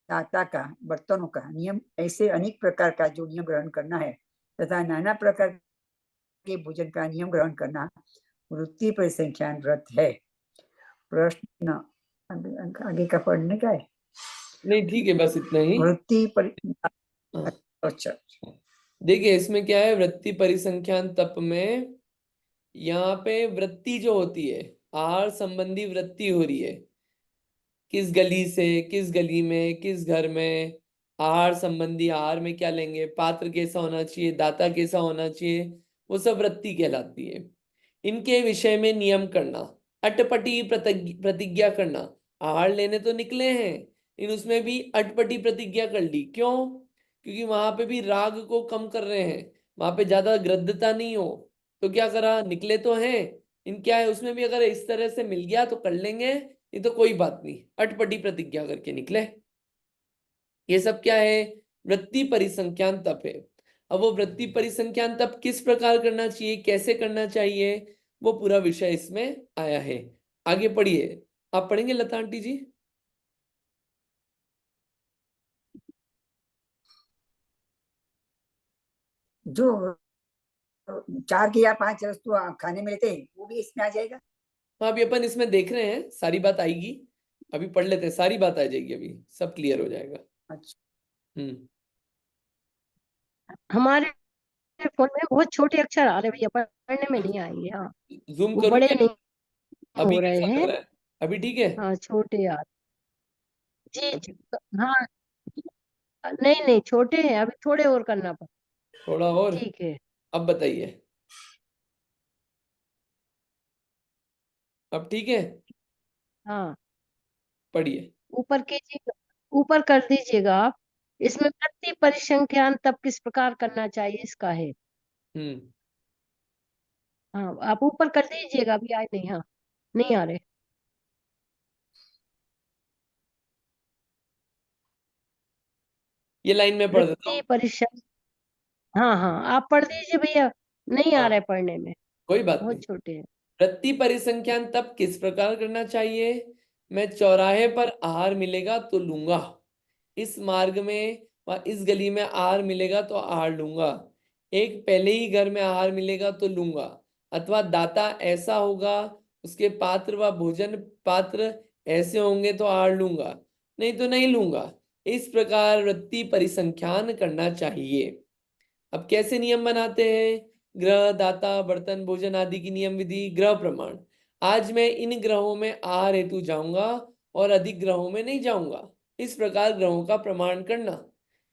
D: दाता का, बर्तनों का नियम, ऐसे अनेक प्रकार का जो नियम ग्रहण करना है तथा नाना प्रकार के भोजन का नियम ग्रहण करना वृत्ति परिसंख्यान व्रत है। प्रश्न आगे का पढ़ने का है?
A: नहीं, ठीक है, बस इतना ही।
D: वृत्ति
A: हाँ।
D: अच्छा,
A: देखिए, इसमें क्या है, वृत्ति परिसंख्यान तप में यहाँ पे वृत्ति जो होती है, आहार संबंधी वृत्ति हो रही है, किस गली से किस गली में किस घर में आहार संबंधी, आहार में क्या लेंगे, पात्र कैसा होना चाहिए, दाता कैसा होना चाहिए, वो सब वृत्ति कहलाती है। इनके विषय में नियम करना, अटपटी प्रतिज्ञा करना। आहार लेने तो निकले हैं, इन उसमें भी अटपटी प्रतिज्ञा कर ली। क्यों? क्योंकि वहां पे भी राग को कम कर रहे हैं, वहां पे ज्यादा ग्रद्धता नहीं हो। तो क्या करा, निकले तो हैं, इन क्या है, उसमें भी अगर इस तरह से मिल गया तो कर लेंगे, ये तो कोई बात नहीं, अटपटी प्रतिज्ञा करके निकले। ये सब क्या है, वृत्ति परिसंख्यान तप है। अब वो वृत्ति परिसंख्यान तप किस प्रकार करना चाहिए, कैसे करना चाहिए, वो पूरा विषय इसमें आया है। आगे पढ़िए, आप पढ़ेंगे लता आंटी जी?
D: जो 4 की या 5 वस्तु खाने में लेते हैं वो भी इसमें आ जाएगा।
A: हाँ, अभी अपन इसमें देख रहे हैं, सारी बात आएगी, अभी पढ़ लेते हैं, सारी बात आ जाएगी, अभी सब क्लियर हो जाएगा।
D: अच्छा,
A: हम्म।
E: हमारे फोन में बहुत छोटे अक्षर आ रहे भैया, पढ़ने में नहीं आएंगे। हाँ,
A: जूम
E: वो
A: करूँ
E: बड़े
A: क्या?
E: नहीं
A: अभी
E: हो रहे
A: कैसा लग
E: हैं।
A: रहा है? अभी ठीक है?
E: हाँ, छोटे यार। जी जी, हाँ, नहीं नहीं, छोटे हैं, अभी थोड़े और करना पड़।
A: थोड़ा और?
E: ठीक है।
A: अब बताइए, अब ठीक है?
E: हाँ,
A: पढ़िए।
E: ऊपर कीजिएगा, ऊपर कर दीजिएगा आप। इसमें वृत्ति परिसंख्यान तब किस प्रकार करना चाहिए, इसका है।
A: हम्म।
E: हाँ, आप ऊपर कर दीजिएगा, अभी आए नहीं। हाँ, नहीं आ रहे।
A: ये लाइन में पढ़ देता
E: वृत्ति
A: हूँ।
E: परिसं हाँ हाँ, आप पढ़ दीजिए भैया, नहीं आ
A: हाँ,
E: रहे पढ़ने में,
A: कोई बात नहीं।
E: बहुत छोटे हैं।
A: वृत्ति परिसंख्यान तब किस प्रकार करना चाहिए, मैं चौराहे पर आहार मिलेगा तो लूंगा, इस मार्ग में व इस गली में आहार मिलेगा तो आहार लूंगा, एक पहले ही घर में आहार मिलेगा तो लूंगा, अथवा दाता ऐसा होगा, उसके पात्र व भोजन पात्र ऐसे होंगे तो आहार लूंगा, नहीं तो नहीं लूंगा, इस प्रकार वृत्ति परिसंख्यान करना चाहिए। अब कैसे नियम बनाते हैं? ग्रह, दाता, बर्तन, भोजन आदि की नियम विधि, ग्रह प्रमाण। आज मैं इन ग्रहों में आहार हेतु जाऊंगा और अधिक ग्रहों में नहीं जाऊंगा, इस प्रकार ग्रहों का प्रमाण करना।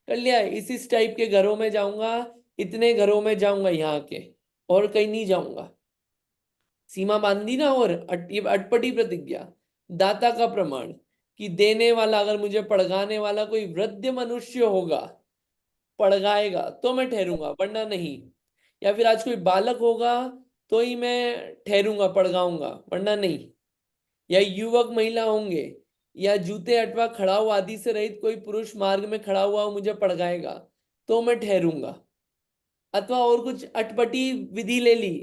A: कर लिया। इस टाइप के घरों में जाऊंगा, इतने घरों में जाऊंगा यहाँ के, और कहीं नहीं जाऊंगा। सीमा बांध दी ना। और अटपटी प्रतिज्ञा। दाता का प्रमाण कि देने वाला, अगर मुझे पड़गाने वाला कोई वृद्ध मनुष्य होगा, पड़गाएगा, तो मैं ठहरूंगा, वरना नहीं। या फिर आज कोई बालक होगा तो ही मैं ठहरूंगा, पड़गाऊंगा, वरना नहीं। या युवक महिला होंगे, या जूते अथवा खड़ाऊ आदि से रहित कोई पुरुष मार्ग में खड़ा हुआ हो, मुझे पड़गाएगा, तो मैं ठहरूंगा। अथवा और कुछ अटपटी विधि ले ली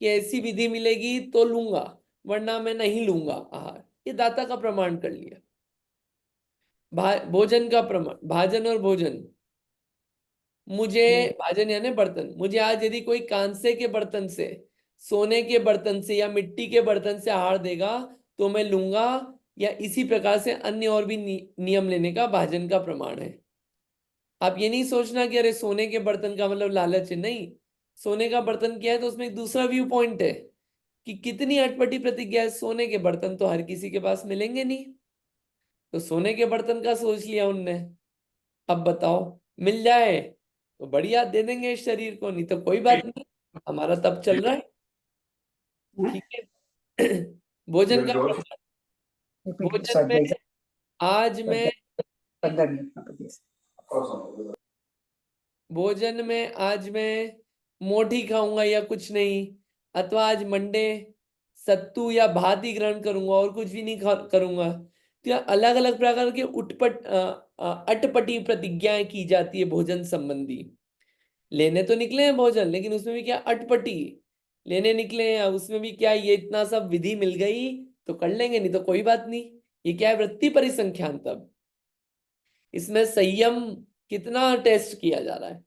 A: कि ऐसी विधि मिलेगी तो लूंगा, वरना मैं नहीं लूंगा आहार, ये दाता का प्रमाण कर लिया। भोजन का प्रमाण, भाजन और भोजन। मुझे भाजन यानी बर्तन, मुझे आज यदि कोई कांसे के बर्तन से, सोने के बर्तन से या मिट्टी के बर्तन से आहार देगा तो मैं लूंगा। या इसी प्रकार से अन्य और भी नियम लेने का भाजन का प्रमाण है। आप ये नहीं सोचना कि अरे सोने के बर्तन का मतलब लालच है, नहीं। सोने का बर्तन क्या है, तो उसमें एक दूसरा व्यू पॉइंट है कि कितनी अटपटी प्रतिज्ञा है। सोने के बर्तन तो हर किसी के पास मिलेंगे नहीं, तो सोने के बर्तन का सोच लिया उनने। अब बताओ, मिल जाए तो बढ़िया, दे देंगे इस शरीर को, नहीं तो कोई बात नहीं, हमारा तब चल रहा है। ठीक है। भोजन का प्रमाण। भोजन में आज मैं भोजन में आज मैं मोठी खाऊंगा या कुछ नहीं, अथवा आज मंडे सत्तू या भात ही ग्रहण करूंगा और कुछ भी नहीं करूंगा। तो यह अलग अलग प्रकार के अटपटी प्रतिज्ञाएं की जाती है भोजन संबंधी। लेने तो निकले हैं भोजन, लेकिन उसमें भी क्या अटपटी लेने निकले हैं, उसमें भी क्या ये इतना सब विधि मिल गई तो कर लेंगे, नहीं तो कोई बात नहीं। ये क्या है? वृत्ति परिसंख्यान। तब इसमें संयम कितना टेस्ट किया जा रहा है,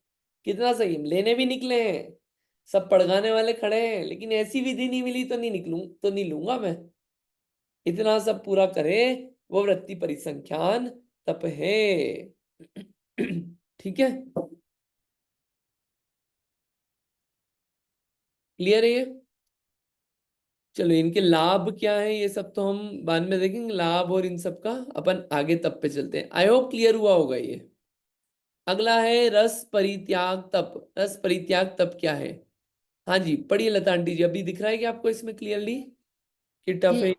A: कितना संयम। लेने भी निकले हैं, सब पड़गाने वाले खड़े हैं, लेकिन ऐसी विधि नहीं मिली तो नहीं निकलूं, तो नहीं लूंगा मैं। इतना सब पूरा करे वो वृत्ति परिसंख्यान तप है। ठीक है, क्लियर है ये? चलो, इनके लाभ क्या है ये सब तो हम बाद में देखेंगे, लाभ और इन सब का अपन आगे तप पे चलते हैं। आई होप क्लियर हुआ होगा ये। अगला है रस परित्याग तप। रस परित्याग तप क्या है? हाँ जी, पढ़िए लता आंटी जी। अभी दिख रहा है कि आपको इसमें क्लियरली कि टफ
E: जी
A: है?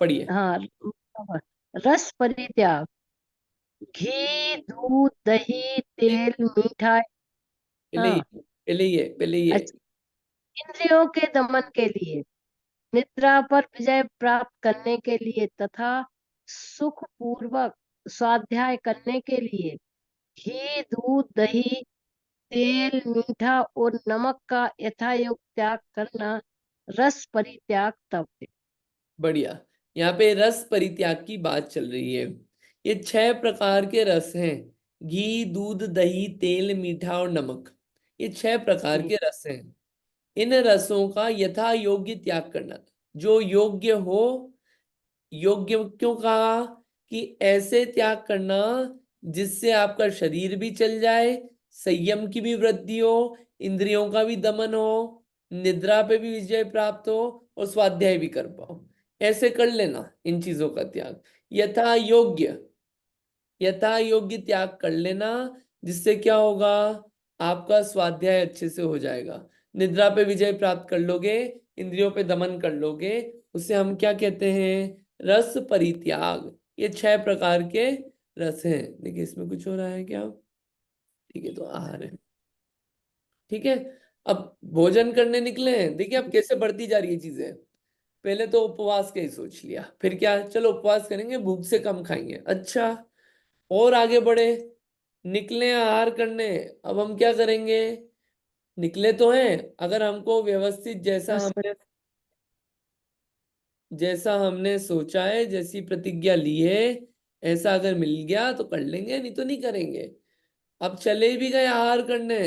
A: पढ़िए।
E: हाँ। रस परित्याग, घी, दूध, दही, तेल, मीठा।
A: पहले
E: हाँ।
A: ये पहले ये पहले ये
E: अच्छा, इंद्रियों के दमन के लिए, निद्रा पर विजय प्राप्त करने के लिए तथा सुख पूर्वक स्वाध्याय करने के लिए घी, दूध, दही, तेल, मीठा और नमक का यथायोग्य त्याग करना रस परित्याग तप है।
A: बढ़िया। यहाँ पे रस परित्याग की बात चल रही है। ये 6 प्रकार के रस हैं। घी, दूध, दही, तेल, मीठा और नमक। ये 6 प्रकार के रस हैं। इन रसों का यथा योग्य त्याग करना, जो योग्य हो। योग्य क्यों कहा? कि ऐसे त्याग करना जिससे आपका शरीर भी चल जाए, संयम की भी वृद्धि हो, इंद्रियों का भी दमन हो, निद्रा पे भी विजय प्राप्त हो और स्वाध्याय भी कर पाओ। ऐसे कर लेना इन चीजों का त्याग। यथा योग्य, यथा योग्य त्याग कर लेना, जिससे क्या होगा? आपका स्वाध्याय अच्छे से हो जाएगा, निद्रा पे विजय प्राप्त कर लोगे, इंद्रियों पे दमन कर लोगे। उसे हम क्या कहते हैं? रस परित्याग। ये 6 प्रकार के रस हैं। देखिए, इसमें कुछ हो रहा है क्या? ठीक है, तो आहार है। ठीक है। अब भोजन करने निकले हैं, देखिए अब कैसे बढ़ती जा रही है चीजें। पहले तो उपवास का ही सोच लिया, फिर क्या, चलो उपवास करेंगे, भूख से कम खाएंगे। अच्छा, और आगे बढ़े, निकले आहार करने। अब हम क्या करेंगे? निकले तो हैं, अगर हमको व्यवस्थित
E: रस
A: जैसा हमने सोचा है, जैसी प्रतिज्ञा ली है, ऐसा अगर मिल गया तो कर लेंगे, नहीं तो नहीं करेंगे। अब चले भी गए आहार करने,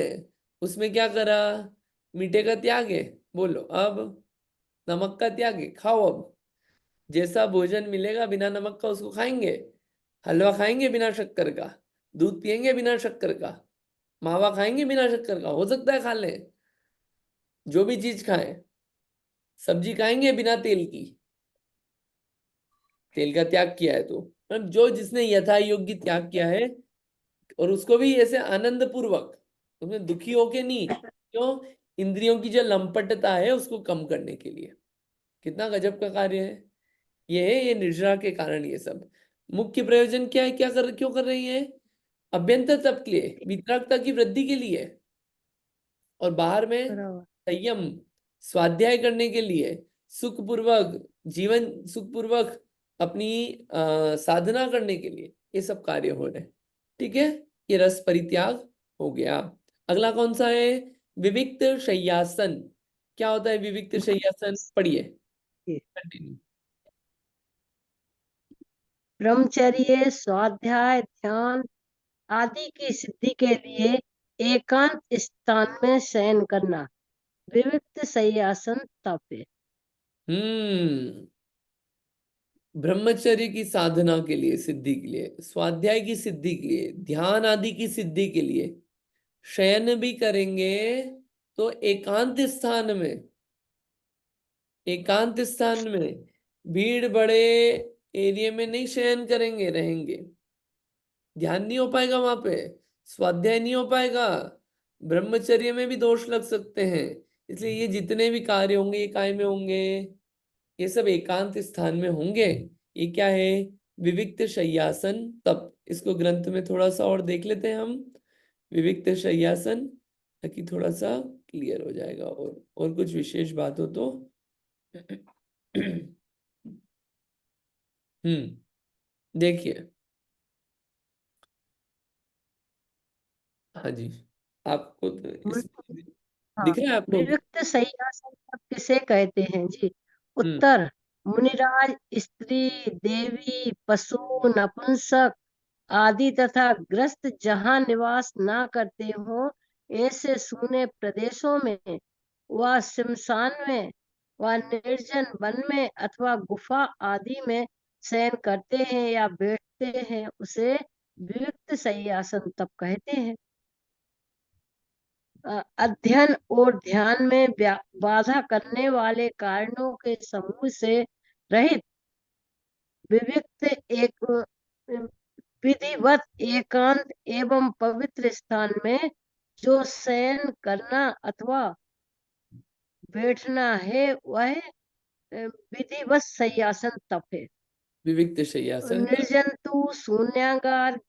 A: उसमें क्या करा? मीठे का त्याग है, बोलो अब। नमक का त्याग है, खाओ अब। जैसा भोजन मिलेगा बिना नमक का उसको खाएंगे। हलवा खाएंगे बिना शक्कर का, दूध पिएंगे बिना शक्कर का, मावा खाएंगे बिना शक्कर का, हो सकता है खा लें, जो भी चीज खाएं। सब्जी खाएंगे बिना तेल की, तेल का त्याग किया है तो, मतलब जो जिसने यथा योग्य त्याग किया है, और उसको भी ऐसे आनंद पूर्वक, उसमें दुखी होके नहीं, क्यों? इंद्रियों की जो लंपटता है उसको कम करने के लिए। कितना गजब का कार्य है ये, है ये निर्जरा के कारण ये सब। मुख्य प्रयोजन क्या है, क्यों कर रही है? अभ्यंतर तप के लिए, वितरागता की वृद्धि के लिए, और बाहर में
E: बराबर।
A: संयम, स्वाध्याय करने के लिए, सुखपूर्वक जीवन, सुखपूर्वक अपनी साधना करने के लिए ये सब कार्य हो रहे हैं। ठीक है, ये रस परित्याग हो गया। अगला कौन सा है? विविक्त शय्यासन। क्या होता है विविक्त शय्यासन? पढ़िए, कंटिन्यू।
E: ब्रह्मचर्य, स्वाध्याय, ध्यान आदि की सिद्धि के लिए एकांत स्थान में शयन करना विविक्त शय्यासन तप है।
A: ब्रह्मचर्य की साधना के लिए, सिद्धि के लिए, स्वाध्याय की सिद्धि के लिए, ध्यान आदि की सिद्धि के लिए शयन भी करेंगे तो एकांत स्थान में, एकांत स्थान में, भीड़ बड़े एरिया में नहीं शयन करेंगे, रहेंगे। ध्यान नहीं हो पाएगा वहां पे, स्वाध्याय नहीं हो पाएगा, ब्रह्मचर्य में भी दोष लग सकते हैं। इसलिए ये जितने भी कार्य होंगे ये काय में होंगे? ये सब एकांत स्थान में होंगे। ये क्या है? विविक्त शय्यासन तप। इसको ग्रंथ में थोड़ा सा और देख लेते हैं हम, विविक्त शय्यासन, ताकि थोड़ा सा क्लियर हो जाएगा। और कुछ विशेष बात हो तो देखिए, हाँ जी, आपको तो
E: हाँ,
A: दिख रहा है आपको?
E: विविक्त शय्यासन तप किसे कहते हैं जी?
A: हम्म
E: उत्तर, मुनिराज स्त्री, देवी, पशु, नपुंसक आदि तथा ग्रस्त जहाँ निवास ना करते हो, ऐसे सूने प्रदेशों में व श्मशान में व निर्जन वन में अथवा गुफा आदि में शयन करते हैं या बैठते हैं, उसे विविक्त शय्यासन तप कहते हैं। अध्ययन और ध्यान में बाधा करने वाले कारणों के समूह से रहित विविक्त एक विधिवत एकांत एवं पवित्र स्थान में जो शयन करना अथवा बैठना है, वह विधिवत शय्यासन तप है।
A: विविक्त शय्यासन तप।
E: निर्जंतु शून्यागार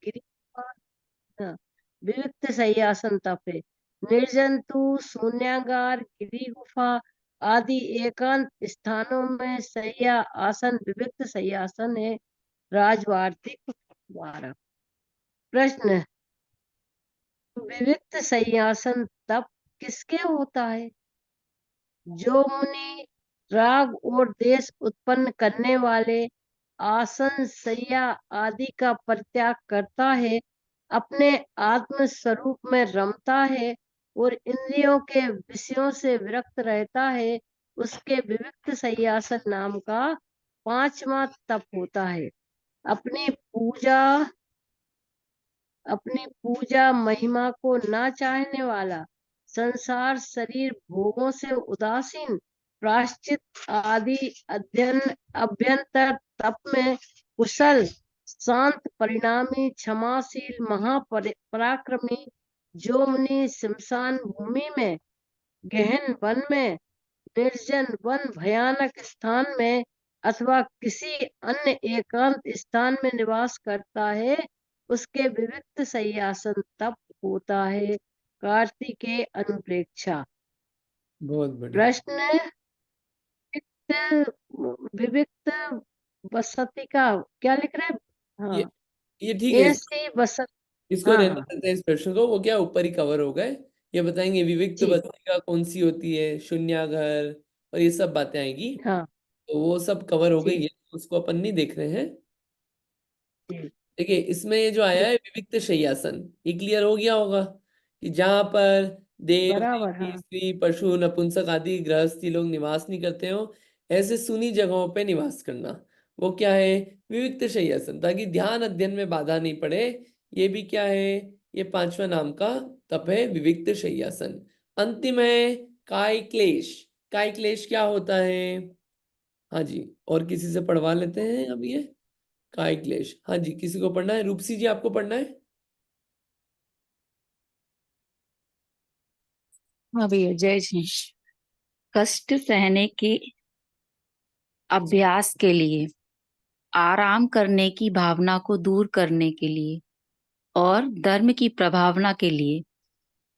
E: हाँ, विविक्त शय्यासन तप है। निर्जंतु शून्यागार गिरी गुफा आदि एकांत स्थानों में शय्या आसन विविक्त शय्यासन है। राजवार्तिक 12। प्रश्न, विविक्त शय्यासन तप किसके होता है? जो मुनि राग और देश उत्पन्न करने वाले आसन, शय्या आदि का परित्याग करता है, अपने आत्म स्वरूप में रमता है और इंद्रियों के विषयों से विरक्त रहता है, उसके विविक्त शय्यासन नाम का 5वां तप होता है। अपनी पूजा महिमा को ना चाहने वाला, संसार शरीर भोगों से उदासीन, प्रायश्चित आदि अध्ययन अभ्यंतर तप में कुशल, शांत, परिणामी, क्षमाशील, महापराक्रमी, जो मुनि श्मशान भूमि में, गहन वन में, निर्जन वन भयानक स्थान में अथवा किसी अन्य एकांत स्थान में निवास करता है, उसके विविक्त शय्यासन तप होता है। कार्तिकेय अनुप्रेक्षा।
A: बहुत बढ़िया।
E: प्रश्न, विविक्त बसति का क्या लिख रहे हैं?
A: ये
E: हाँ,
A: ये ठीक है,
E: ऐसी बसति।
A: इसको
E: हाँ
A: रहने
E: हाँ
A: देते हैं इस प्रश्न को, वो क्या ऊपर ही कवर हो गए। ये बताएंगे विविक्त
E: जी,
A: बस्तिका कौन सी होती है, शून्याघर और ये सब बातें आएंगी,
E: हाँ
A: तो वो सब कवर हो गई
E: जी
A: है, उसको अपन नहीं देख रहे हैं।
E: जी,
A: देखिए, इसमें ये जो आया है विविक्त शय्यासन, ये क्लियर हो गया होगा कि जहां पर देव,
E: बराबर।
A: देवी,
E: हाँ
A: स्त्री, पशु, नपुंसक आदि गृहस्थी लोग निवास नहीं करते हो, ऐसे सुनी जगहों पे निवास करना, वो क्या है? विविक्त शय्यासन, ताकि ध्यान अध्ययन में बाधा नहीं पड़े। ये भी क्या है? ये 5वां नाम का तप है, विविक्त शय्यासन। अंतिम है काय क्लेश। काय क्लेश क्या होता है? हाँ जी, और किसी से पढ़वा लेते हैं अब ये काय क्लेश। हाँ जी, किसी को पढ़ना है? रूपसी जी आपको पढ़ना है?
G: हाँ भैया, जय जी। कष्ट सहने के अभ्यास के लिए, आराम करने की भावना को दूर करने के लिए और धर्म की प्रभावना के लिए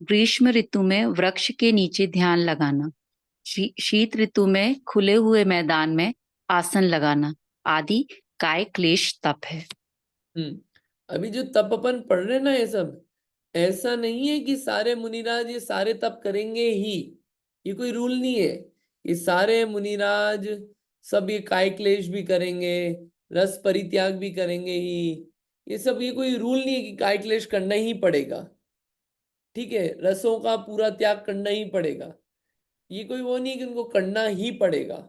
G: ग्रीष्म ऋतु में वृक्ष के नीचे ध्यान लगाना, शीत ऋतु में खुले हुए मैदान में आसन लगाना आदि काय क्लेश तप है।
A: अभी जो तप अपन पढ़ रहे ना, ये सब ऐसा नहीं है कि सारे मुनिराज ये सारे तप करेंगे ही, ये कोई रूल नहीं है। ये सारे मुनिराज सब ये काय क्लेश भी करेंगे, रस परित्याग भी करेंगे ही। ये सब, ये कोई रूल नहीं है कि काय क्लेश करना ही पड़ेगा। ठीक है, रसों का पूरा त्याग करना ही पड़ेगा, ये कोई वो नहीं कि उनको करना ही पड़ेगा।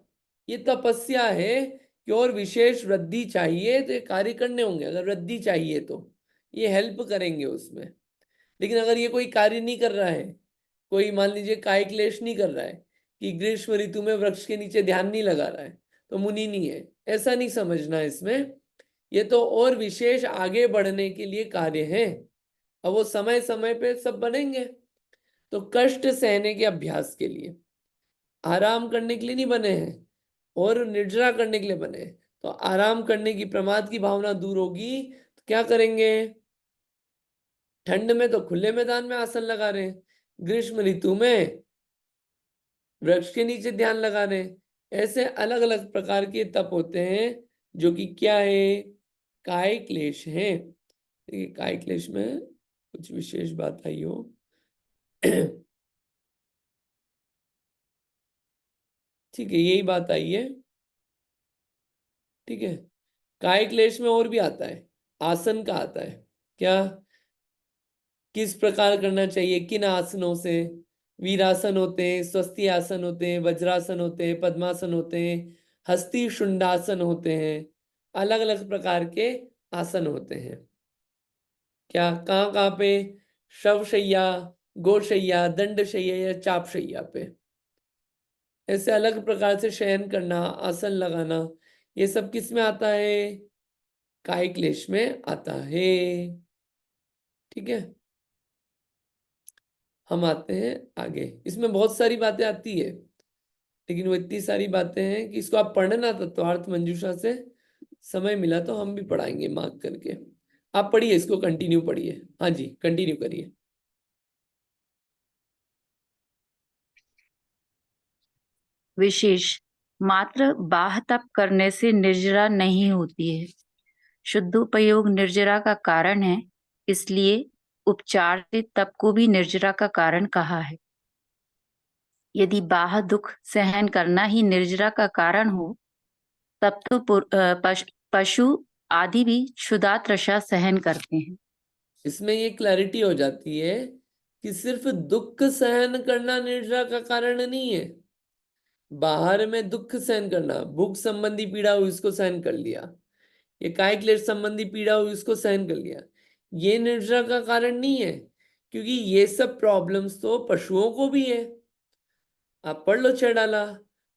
A: ये तपस्या है कि और विशेष वृद्धि चाहिए तो ये कार्य करने होंगे। अगर वृद्धि चाहिए तो ये हेल्प करेंगे उसमें। लेकिन अगर ये कोई कार्य नहीं कर रहा है, कोई मान लीजिए काय क्लेश नहीं कर रहा है कि ग्रीष्म ऋतु में वृक्ष के नीचे ध्यान नहीं लगा रहा है, तो मुनि नहीं है, ऐसा नहीं समझना इसमें। ये तो और विशेष आगे बढ़ने के लिए कार्य है। अब वो समय समय पे सब बनेंगे। तो कष्ट सहने के अभ्यास के लिए, आराम करने के लिए नहीं बने हैं और निर्जरा करने के लिए बने हैं। तो आराम करने की, प्रमाद की भावना दूर होगी तो क्या करेंगे? ठंड में तो खुले मैदान में आसन लगा रहे हैं, ग्रीष्म ऋतु में वृक्ष के नीचे ध्यान लगा रहे हैं। ऐसे अलग अलग प्रकार के तप होते हैं जो कि क्या है? काय क्लेश है। काय क्लेश में कुछ विशेष बात आई हो ठीक है, यही बात आई है। ठीक है, काय क्लेश में और भी आता है, आसन का आता है। क्या, किस प्रकार करना चाहिए, किन आसनों से? वीरासन होते हैं, स्वस्ति आसन होते हैं, वज्रासन होते हैं, पद्मासन होते हैं, हस्ती शुंडासन होते हैं। अलग अलग प्रकार के आसन होते हैं। क्या, कहाँ कहाँ पे? शवशैया, गोशैया, दंडशैया या चापशैया पे। ऐसे अलग प्रकार से शयन करना, आसन लगाना, ये सब किस में आता है? काय क्लेश में आता है। ठीक है, हम आते हैं आगे। इसमें बहुत सारी बातें आती है, लेकिन वो इतनी सारी बातें हैं कि इसको आप पढ़ना तत्वार्थ मंजूषा से। समय मिला तो हम भी पढ़ाएंगे मार्क करके। आप पढ़िए, इसको कंटिन्यू पढ़िए। हाँ जी, कंटिन्यू करिए।
G: विशेष मात्र बाह तप करने से निर्जरा नहीं होती है। शुद्धोपयोग निर्जरा का कारण है, इसलिए उपचारित तप को भी निर्जरा का कारण कहा है। यदि बाह दुख सहन करना ही निर्जरा का कारण हो, तब तो पशु आदि भी क्षुधातृषा सहन करते हैं।
A: इसमें ये क्लैरिटी हो जाती है कि सिर्फ दुख सहन करना निर्जरा का कारण नहीं है। बाहर में दुख सहन करना, भूख संबंधी पीड़ा हुई उसको सहन कर लिया, ये काय क्लेश संबंधी पीड़ा हुई उसको सहन कर लिया, ये निर्जरा का कारण नहीं है। क्योंकि ये सब प्रॉब्लम्स तो पशुओं को भी है। आप पढ़ लो डाला,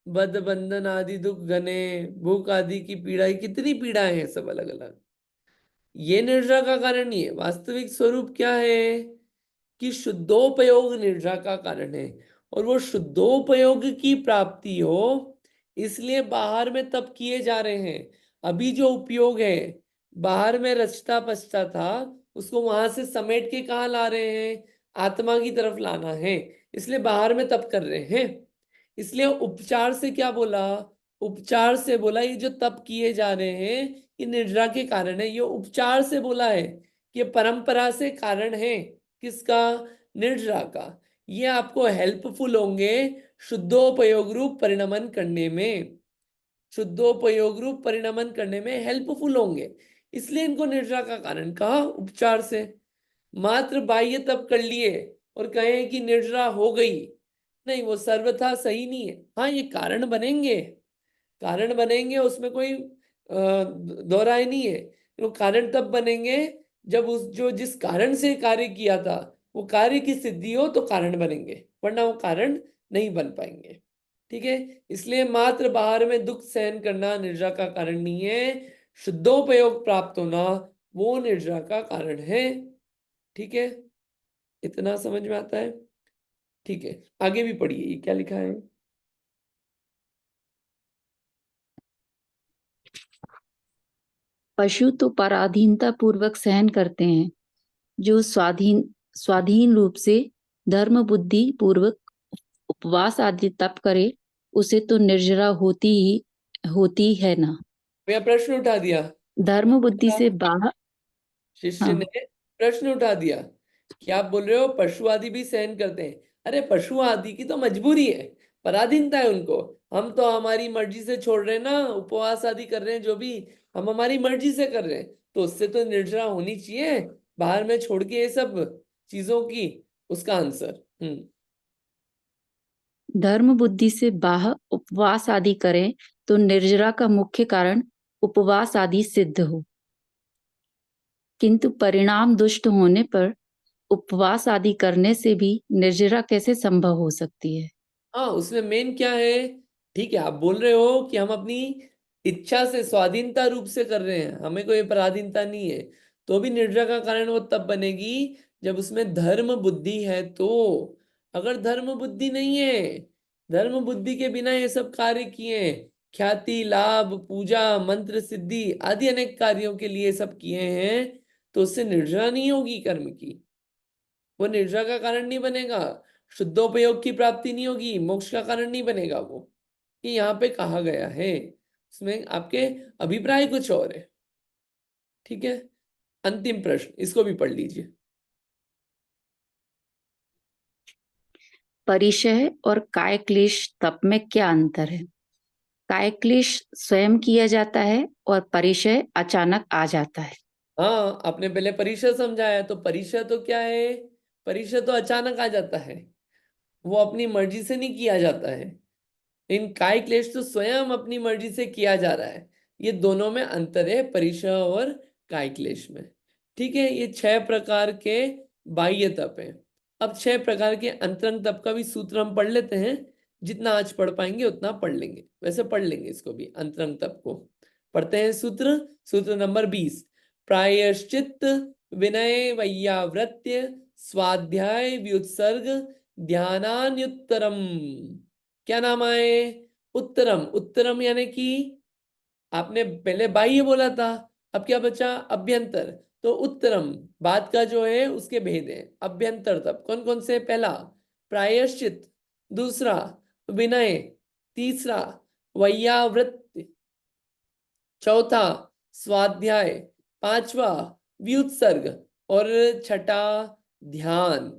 A: बद बंधन आदि दुख घने, भूख आदि की पीड़ा, कितनी पीड़ाएं हैं सब अलग अलग। ये निर्जरा का कारण नहीं है। वास्तविक स्वरूप क्या है कि शुद्धोपयोग निर्जरा का कारण है। और वो शुद्धोपयोग की प्राप्ति हो, इसलिए बाहर में तप किए जा रहे हैं। अभी जो उपयोग है, बाहर में रचता पचता था, उसको वहां से समेट के कहाँ ला रहे हैं? आत्मा की तरफ लाना है, इसलिए बाहर में तप कर रहे हैं। इसलिए उपचार से क्या बोला? उपचार से बोला ये जो तप किए जा रहे हैं ये निर्जरा के कारण है। ये उपचार से बोला है कि परंपरा से कारण है। किसका? निर्जरा का। ये आपको हेल्पफुल होंगे शुद्धोपयोग रूप परिणमन करने में। शुद्धोपयोग रूप परिणमन करने में हेल्पफुल होंगे, इसलिए इनको निर्जरा का कारण कहा उपचार से। मात्र बाह्य तप कर लिए और कहें कि निर्जरा हो गई, नहीं, वो सर्वथा सही नहीं है। हाँ, ये कारण बनेंगे, कारण बनेंगे, उसमें कोई दोहराए नहीं है। वो कारण तब बनेंगे जब उस जो जिस कारण से कार्य किया था वो कार्य की सिद्धि हो तो कारण बनेंगे, वरना वो कारण नहीं बन पाएंगे। ठीक है, इसलिए मात्र बाहर में दुख सहन करना निर्जरा का कारण नहीं है, शुद्धोपयोग प्राप्त होना वो निर्जरा का कारण है। ठीक है, इतना समझ में आता है? ठीक है, आगे भी पढ़िए, ये क्या लिखा है?
G: पशु तो पराधीनता पूर्वक सहन करते हैं, जो स्वाधीन स्वाधीन रूप से धर्म बुद्धि पूर्वक उपवास आदि तप करे, उसे तो निर्जरा होती है ना।
A: मैं प्रश्न उठा दिया,
G: धर्म बुद्धि से बाहर।
A: शिष्य
G: हाँ,
A: ने प्रश्न उठा दिया कि आप बोल रहे हो पशु आदि भी सहन करते हैं। अरे पशु आदि की तो मजबूरी है, पराधीनता है उनको। हम तो हमारी मर्जी से छोड़ रहे हैं ना, उपवास आदि कर रहे हैं, जो भी हम हमारी मर्जी से कर रहे हैं, तो उससे तो निर्जरा होनी चाहिए बाहर में छोड़ के ये सब चीजों की। उसका आंसर
G: धर्म बुद्धि से बाहर उपवास आदि करें तो निर्जरा का मुख्य कारण उपवास आदि सिद्ध हो, किंतु परिणाम दुष्ट होने पर उपवास आदि करने से भी निर्जरा कैसे संभव हो सकती है?
A: हाँ, उसमें मेन क्या है? ठीक है, आप बोल रहे हो कि हम अपनी इच्छा से स्वाधीनता रूप से कर रहे हैं, हमें कोई पराधीनता नहीं है, तो भी निर्जरा का कारण वो तब बनेगी जब उसमें धर्म बुद्धि है। तो अगर धर्म बुद्धि नहीं है, धर्म बुद्धि के बिना ये सब कार्य किए, ख्याति लाभ पूजा मंत्र सिद्धि आदि अनेक कार्यों के लिए सब किए हैं, तो उससे निर्जरा नहीं होगी कर्म की, वो निर्जरा का कारण नहीं बनेगा, शुद्धोपयोग की प्राप्ति नहीं होगी, मोक्ष का कारण नहीं बनेगा वो। कि यहाँ पे कहा गया है, उसमें आपके अभिप्राय कुछ और है। ठीक है, अंतिम प्रश्न, इसको भी पढ़ लीजिए।
G: परिचय और काय क्लेश तप में क्या अंतर है? काय क्लेश स्वयं किया जाता है और परिचय अचानक आ जाता है।
A: हाँ, आपने पहले परिचय समझाया, तो परिचय तो क्या है? परिचय तो अचानक आ जाता है, वो अपनी मर्जी से नहीं किया जाता है। इन काय क्लेश तो स्वयं अपनी मर्जी से किया जा रहा है। ये दोनों में अंतर है, परिचय और काय क्लेश में। ठीक है, ये 6 प्रकार के बाह्य तप है। अब 6 प्रकार के अंतरंग तप का भी सूत्र हम पढ़ लेते हैं, जितना आज पढ़ पाएंगे उतना पढ़ लेंगे, वैसे पढ़ लेंगे इसको भी, अंतरंग तप को पढ़ते हैं। सूत्र सूत्र नंबर 20, प्रायश्चित विनय वैयावृत्य स्वाध्याय व्युत्सर्ग ध्यानान्युत्तरम। क्या नाम आए? उत्तरम। उत्तरम यानी कि आपने पहले बाह्य बोला था, अब क्या बचा? अभ्यंतर। तो उत्तरम बात का जो है उसके भेद है। अभ्यंतर तब कौन कौन से? पहला प्रायश्चित, दूसरा विनय, तीसरा वैयावृत्ति, चौथा स्वाध्याय, पांचवा व्युत्सर्ग और छठा ध्यान।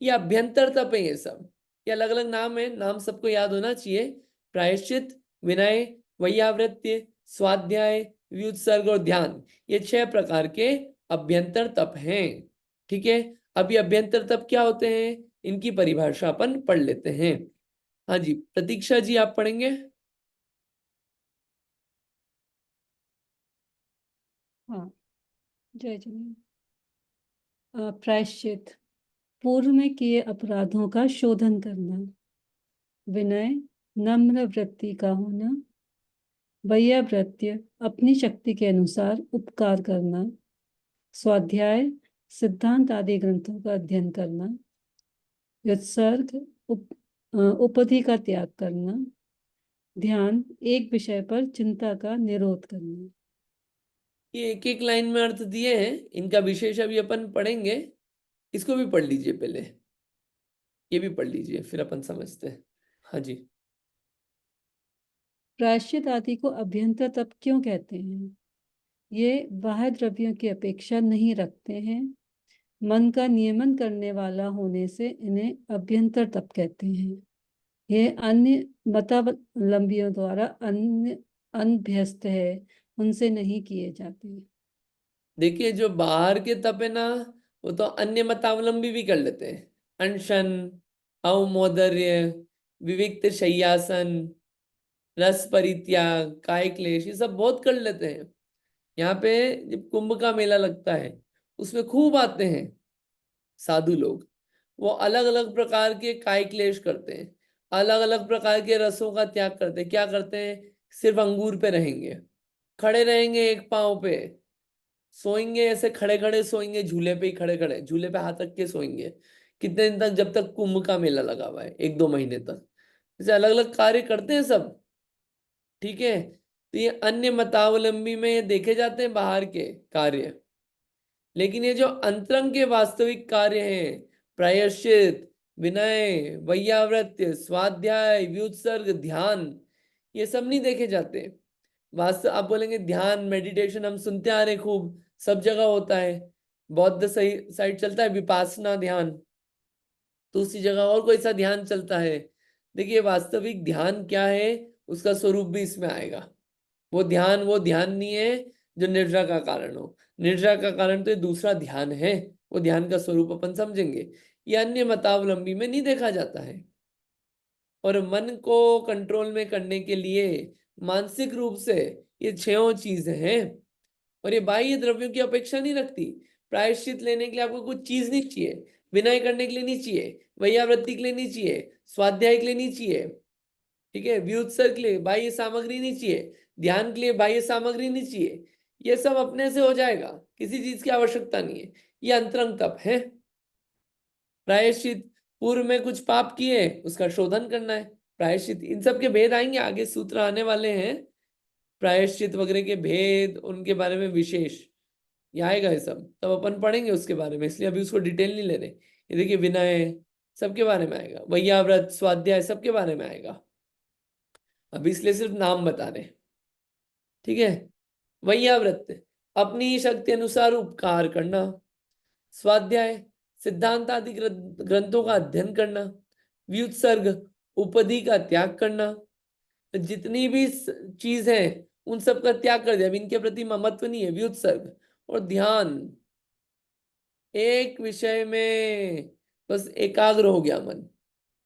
A: ये अभ्यंतर तप है। ये सब ये अलग अलग नाम है, नाम सबको याद होना चाहिए। प्रायश्चित, विनय, वैयावृत्य, स्वाध्याय, व्युत्सर्ग और ध्यान, ये 6 प्रकार के अभ्यंतर तप हैं। ठीक है, अब ये अभ्यंतर तप क्या होते हैं, इनकी परिभाषा अपन पढ़ लेते हैं। हाँ जी, प्रतीक्षा जी आप पढ़ेंगे।
H: हाँ, जय जय। प्रायश्चित, पूर्व में किए अपराधों का शोधन करना। विनय, नम्र वृत्ति का होना। वैयावृत्य, अपनी शक्ति के अनुसार उपकार करना। स्वाध्याय, सिद्धांत आदि ग्रंथों का अध्ययन करना। व्युत्सर्ग, उपधि का त्याग करना। ध्यान, एक विषय पर चिंता का निरोध करना।
A: ये एक एक लाइन में अर्थ दिए हैं, इनका विशेष अभी अपन पढ़ेंगे। इसको भी पढ़ लीजिए पहले, ये भी पढ़ लीजिए, फिर अपन समझते हैं। हाँ जी।
H: प्रायश्चित आदि को अभ्यंतर तप क्यों कहते हैं? ये बाह्य द्रव्यों की अपेक्षा नहीं रखते हैं, मन का नियमन करने वाला होने से इन्हें अभ्यंतर तप कहते हैं। ये अन्य मतावलंबियों द्वारा अन्य अनभ्यस्त है, उनसे नहीं किए जाते।
A: देखिए, जो बाहर के तप है ना, वो तो अन्य मतावलंबी भी कर लेते हैं। अनशन, अवमोदर्य, विविक्त शय्यासन, रस परित्याग, काय क्लेश, ये सब बहुत कर लेते हैं। यहाँ पे जब कुंभ का मेला लगता है उसमें खूब आते हैं साधु लोग। वो अलग अलग प्रकार के काय क्लेश करते हैं, अलग अलग प्रकार के रसों का त्याग करते हैं। क्या करते हैं? सिर्फ अंगूर पे रहेंगे, खड़े रहेंगे एक पांव पे, सोएंगे ऐसे खड़े खड़े सोएंगे, झूले पे ही खड़े खड़े, झूले पे हाथ रख के सोएंगे। कितने दिन तक? जब तक कुंभ का मेला लगा हुआ है, 1-2 महीने तक। जैसे अलग अलग कार्य करते हैं सब, ठीक है। तो ये अन्य मतावलंबी में ये देखे जाते हैं बाहर के कार्य, लेकिन ये जो अंतरंग के वास्तविक कार्य हैं, प्रायश्चित, विनय, वैयावृत्य, स्वाध्याय, व्युत्सर्ग, ध्यान, ये सब नहीं देखे जाते। वास्तव आप बोलेंगे ध्यान, मेडिटेशन हम सुनते आ रहे खूब, सब जगह होता है, बौद्ध सही साइड चलता है विपासना ध्यान, तो उसी जगह और कोई सा ध्यान चलता है। देखिए वास्तविक ध्यान क्या है, उसका स्वरूप भी इसमें आएगा। वो ध्यान नहीं है जो निद्रा का कारण हो। निद्रा का कारण तो ये दूसरा ध्यान है, वो ध्यान का स्वरूप अपन समझेंगे। ये अन्य मतावलंबी में नहीं देखा जाता है। और मन को कंट्रोल में करने के लिए मानसिक रूप से ये 6 चीजें हैं, और ये बाह्य द्रव्यों की अपेक्षा नहीं रखती। प्रायश्चित लेने के लिए आपको कुछ चीज नहीं चाहिए, विनय करने के लिए नहीं चाहिए, वैयावृत्ति के लिए नहीं चाहिए, स्वाध्याय के लिए नहीं चाहिए, ठीक है, व्युत्सर्ग के लिए बाह्य सामग्री नहीं चाहिए, ध्यान के लिए बाह्य सामग्री नहीं चाहिए। ये सब अपने से हो जाएगा, किसी चीज की आवश्यकता नहीं है। ये अंतरंग तप है। प्रायश्चित, पूर्व में कुछ पाप किए उसका शोधन करना है, प्रायश्चित। इन सब के भेद आएंगे, आगे सूत्र आने वाले हैं, प्रायश्चित वगैरह के भेद, उनके बारे में विशेष ये आएगा। ये सब तब अपन पढ़ेंगे उसके बारे में, इसलिए अभी उसको डिटेल नहीं ले रहे। ये देखिए विनय सबके बारे में आएगा, वैयाव्रत, स्वाध्याय सबके बारे में आएगा। अभी इसलिए सिर्फ नाम बता रहे, ठीक है। वैयाव्रत, अपनी शक्ति अनुसार उपकार करना। स्वाध्याय, सिद्धांत आदि ग्रंथों का अध्ययन करना। व्युत्सर्ग, उपधि का त्याग करना। जितनी भी चीज है उन सब का त्याग कर दिया, अब इनके प्रति ममत्व नहीं है। व्युत्सर्ग और ध्यान, एक विषय में बस एकाग्र हो गया मन।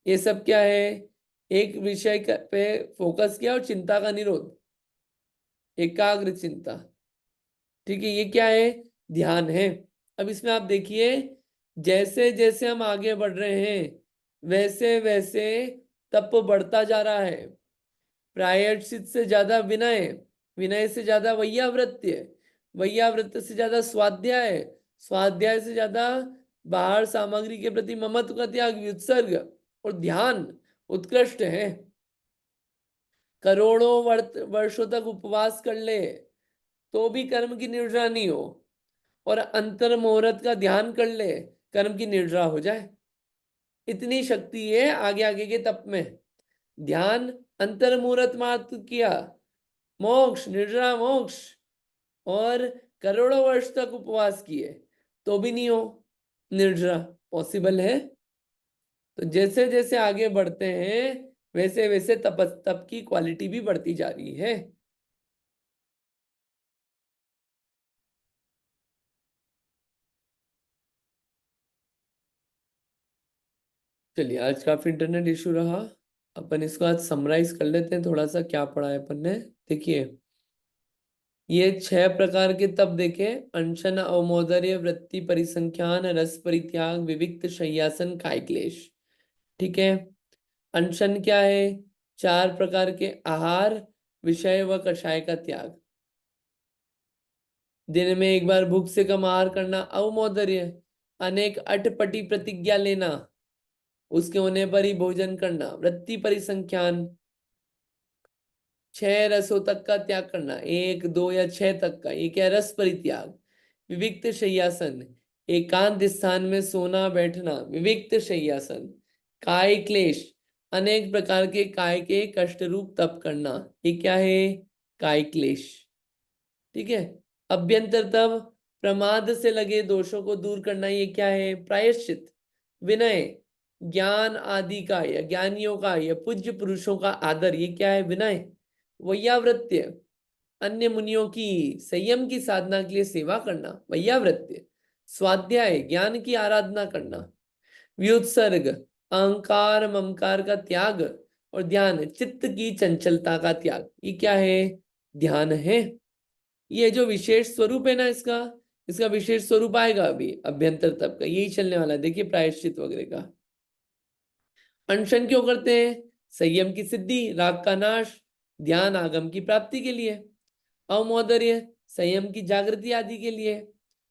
A: ये सब क्या है? एक विषय पे फोकस किया और चिंता का निरोध, एकाग्र चिंता, ठीक है। ये क्या है? ध्यान है। अब इसमें आप देखिए, जैसे जैसे हम आगे बढ़ रहे हैं वैसे वैसे तप बढ़ता जा रहा है। प्रायश्चित से ज्यादा विनय, विनय से ज्यादा वैयावृत्य, वैयावृत्य से ज्यादा स्वाध्याय, स्वाध्याय से ज्यादा बाहर सामग्री के प्रति ममत्व का त्याग, व्युत्सर्ग, और ध्यान उत्कृष्ट है। करोड़ों वर्षों तक उपवास कर ले तो भी कर्म की निर्जरा नहीं हो, और अंतर मुहूर्त का ध्यान कर ले कर्म की निर्जरा हो जाए। इतनी शक्ति है आगे आगे के तप में। ध्यान अंतर मुहूर्त मात्र किया, मोक्ष, निर्जरा मोक्ष, और करोड़ों वर्ष तक उपवास किए तो भी नहीं हो निर्जरा, पॉसिबल है। तो जैसे जैसे आगे बढ़ते हैं वैसे वैसे तप की क्वालिटी भी बढ़ती जा रही है। चलिए, आज काफी इंटरनेट इशू रहा, अपन इसको आज समराइज कर लेते हैं थोड़ा सा, क्या पढ़ा है अपन ने। देखिए, ये 6 प्रकार के तप देखे: अनशन, अवमोदर्य, वृत्ति परिसंख्यान, रस परित्याग, विविक्त, शय्यासन, काय क्लेश, ठीक है। अनशन क्या है? 4 प्रकार के आहार, विषय व कषाय का त्याग। दिन में एक बार भूख से कम आहार करना। अवमोदर्य, अनेक अटपटी प्रतिज्ञा लेना, उसके होने पर ही भोजन करना। वृत्ति परिसंख्यान, 6 रसों तक का त्याग करना, 1, 2 या 6 तक का, ये क्या? रस परित्याग। विविक्त शय्यासन, एकांत स्थान में सोना बैठना, विविक्त शय्यासन। काय क्लेश, अनेक प्रकार के काय के कष्ट रूप तप करना, ये क्या है? काय क्लेश, ठीक है। अभ्यंतर तप, प्रमाद से लगे दोषों को दूर करना, ये क्या है? प्रायश्चित। विनय, ज्ञान आदि का या ज्ञानियों का या पूज्य पुरुषों का आदर, ये क्या है? विनय। वैयावृत्य, अन्य मुनियों की संयम की साधना के लिए सेवा करना, वैयावृत्य। स्वाध्याय, ज्ञान की आराधना करना। व्युत्सर्ग, अहंकार ममकार का त्याग, और ध्यान चित्त की चंचलता का त्याग। ये क्या है? ध्यान है। ये जो विशेष स्वरूप है ना इसका, इसका विशेष स्वरूप आएगा अभी अभ्यंतर तप का, यही चलने वाला है। देखिए प्रायश्चित वगैरह का। अनशन क्यों करते हैं? संयम की सिद्धि, राग का नाश, ध्यान आगम की प्राप्ति के लिए, अमौदर्य संयम की जागृति आदि के लिए,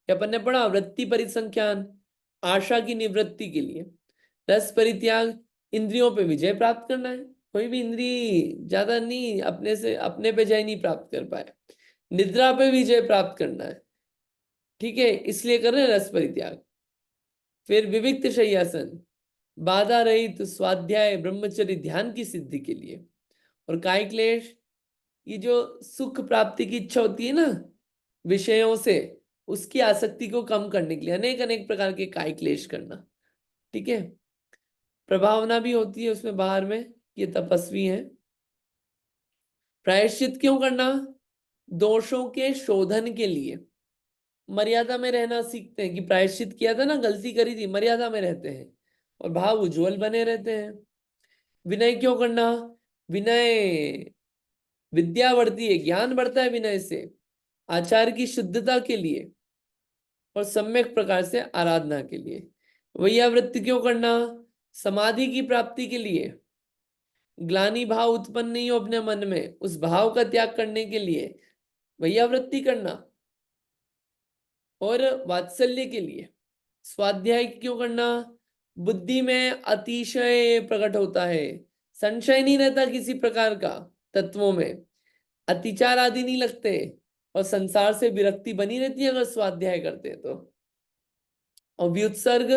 A: अपन ने पढ़ा वृत्ति परिसंख्यान आशा की निवृत्ति के लिए, रस परित्याग इंद्रियों पे विजय प्राप्त करना है। कोई भी इंद्री ज्यादा नहीं अपने से अपने पे जय नहीं प्राप्त कर पाए, निद्रा पे विजय प्राप्त करना है। ठीक है, इसलिए कर रहे हैं रस परित्याग। फिर विविक्त शय्यासन, बाधा रहित स्वाध्याय ब्रह्मचर्य ध्यान की सिद्धि के लिए, और काय क्लेश ये जो सुख प्राप्ति की इच्छा होती है ना विषयों से, उसकी आसक्ति को कम करने के लिए अनेक अनेक प्रकार के काय क्लेश करना। ठीक है, प्रभावना भी होती है उसमें बाहर में, ये तपस्वी है। प्रायश्चित क्यों करना? दोषों के शोधन के लिए, मर्यादा में रहना सीखते हैं। कि प्रायश्चित किया था ना, गलती करी थी, मर्यादा में रहते हैं और भाव उज्जवल बने रहते हैं। विनय क्यों करना? विनय विद्या बढ़ती है, ज्ञान बढ़ता है विनय से, आचार की शुद्धता के लिए और सम्यक प्रकार से आराधना के लिए। वैयावृत्ति क्यों करना? समाधि की प्राप्ति के लिए, ग्लानि भाव उत्पन्न नहीं हो अपने मन में, उस भाव का त्याग करने के लिए वैयावृत्ति करना। और वात्सल्य के लिए स्वाध्याय क्यों करना? बुद्धि में अतिशय प्रकट होता है, संशय नहीं रहता किसी प्रकार का, तत्वों में अतिचार आदि नहीं लगते, और संसार से विरक्ति बनी रहती है अगर स्वाध्याय करते हैं तो। और व्युत्सर्ग,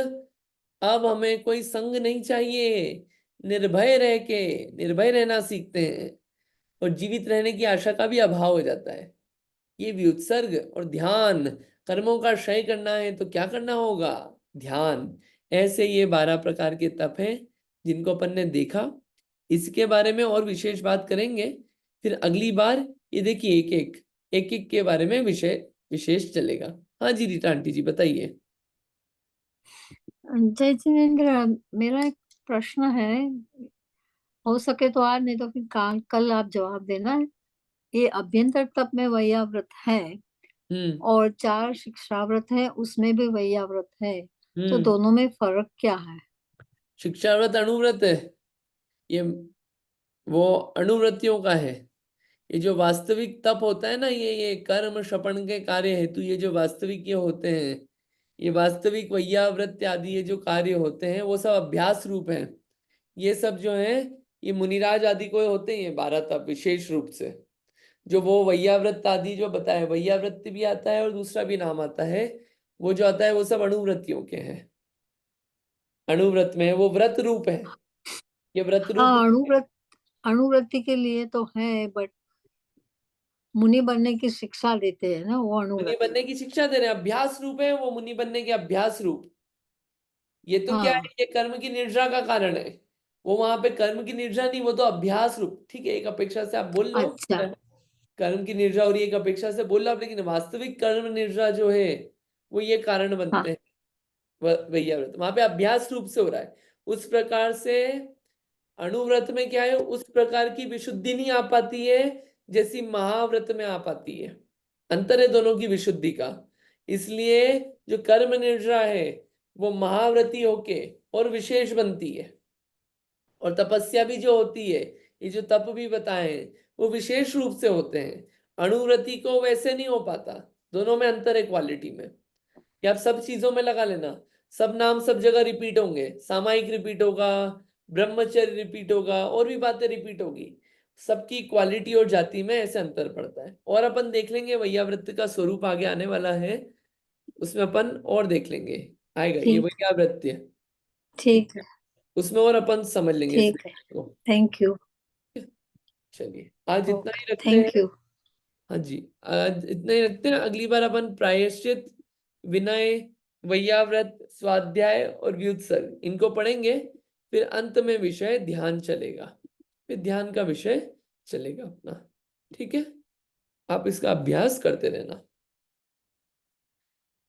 A: अब हमें कोई संग नहीं चाहिए, निर्भय रह के निर्भय रहना सीखते हैं, और जीवित रहने की आशा का भी अभाव हो जाता है। ये व्युत्सर्ग और ध्यान, कर्मों का क्षय करना है तो क्या करना होगा? ध्यान। ऐसे ये 12 प्रकार के तप हैं जिनको अपन ने देखा। इसके बारे में और विशेष बात करेंगे फिर अगली बार। ये देखिए एक एक के बारे में विषय विशेष चलेगा। हाँ जी रीटा आंटी जी बताइए।
F: जय जिनेन्द्र, मेरा एक प्रश्न है, हो सके तो आज नहीं तो फिर कल आप जवाब देना। ये अभ्यंतर तप में वैयाव्रत है और 4 शिक्षाव्रत है, उसमें भी वैयाव्रत है, तो दोनों में फर्क क्या है?
A: शिक्षाव्रत अणुव्रत है, ये वो अणुव्रतियों का है। ये जो वास्तविक तप होता है ना, ये कर्म शपन के कार्य हेतु ये जो वास्तविक ये होते हैं, ये वास्तविक वैयाव्रत आदि ये जो कार्य होते हैं वो सब अभ्यास रूप हैं। ये सब जो है ये मुनिराज आदि को होते हैं, ये 12 तप विशेष रूप से। जो वो वैयाव्रत आदि जो बताए, वैयाव्रत भी आता है और दूसरा भी नाम आता है, वो जो आता है वो सब अणुव्रतियों के हैं। अणुव्रत में वो व्रत रूप है, ये व्रत रूप।
F: हाँ, अणुव्रति के लिए तो है, बट मुनि बनने की शिक्षा देते हैं ना वो
A: मुनि
F: अणुव्रत।
A: बनने की शिक्षा दे रहे हैं, अभ्यास रूप है वो, मुनि बनने के अभ्यास रूप। ये तो क्या है,
F: हाँ,
A: ये कर्म की निर्जा का कारण है। वो वहां पे कर्म की निर्जा नहीं, वो तो अभ्यास रूप। ठीक है, एक अपेक्षा से आप बोल लो
F: अच्छा।
A: कर्म की निर्जा हो रही है, एक अपेक्षा से बोल लो आप, लेकिन वास्तविक कर्म निर्जा जो है वो ये कारण बनते
F: हाँ,
A: हैं। वैयाव्रत वहां पे अभ्यास रूप से हो रहा है। उस प्रकार से अणुव्रत में क्या है, उस प्रकार की विशुद्धि नहीं आ पाती है जैसी महाव्रत में आ पाती है। अंतर है दोनों की विशुद्धि का। इसलिए जो कर्म निर्जा है वो महाव्रती होके और विशेष बनती है, और तपस्या भी जो होती है, ये जो तप भी बताए हैं वो विशेष रूप से होते हैं। अणुव्रति को वैसे नहीं हो पाता। दोनों में अंतर है क्वालिटी में। कि आप सब चीजों में लगा लेना, सब नाम सब जगह रिपीट होंगे, सामायिक रिपीट होगा, ब्रह्मचर्य रिपीट होगा, और भी बातें रिपीट होगी। सबकी क्वालिटी और जाति में ऐसे अंतर पड़ता है। और अपन देख लेंगे वैयावृत्त का स्वरूप आगे आने वाला है, उसमें अपन और देख लेंगे, आएगा ये
F: ठीक
A: वैयावृत्य।
F: ठीक है,
A: उसमें और अपन समझ लेंगे इस
F: ठीक है।
A: विषय को।
F: Thank you.
A: चलिए आज इतना ही
F: ओके,
A: रखते हैं।
F: Thank you.
A: हाँ जी, आज इतना ही रखते हैं। अगली बार अपन प्रायश्चित, विनय, वैयाव्रत, स्वाध्याय और व्युत्सर्ग इनको पढ़ेंगे। फिर अंत में विषय ध्यान चलेगा, फिर ध्यान का विषय चलेगा अपना। ठीक है, आप इसका अभ्यास करते रहना।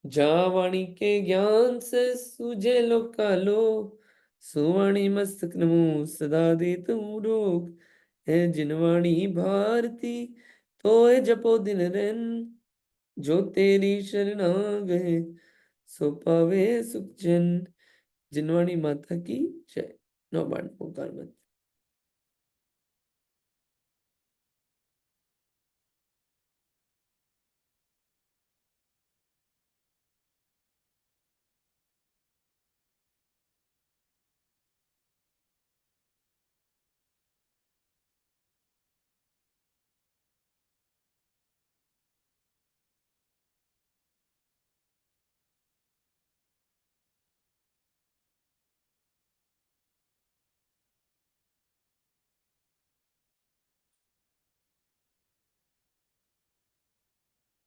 A: जा वाणी के ज्ञान से सूझे लो कालो, सुवाणी मस्तक नमो सदा दे तुम रोग है जिनवाणी भारती तो जपो दिन रैन जो तेरी शरणा गए सो पावे सुख जन। जिनवाणी माता की जय। नौ बार ओंकार मत।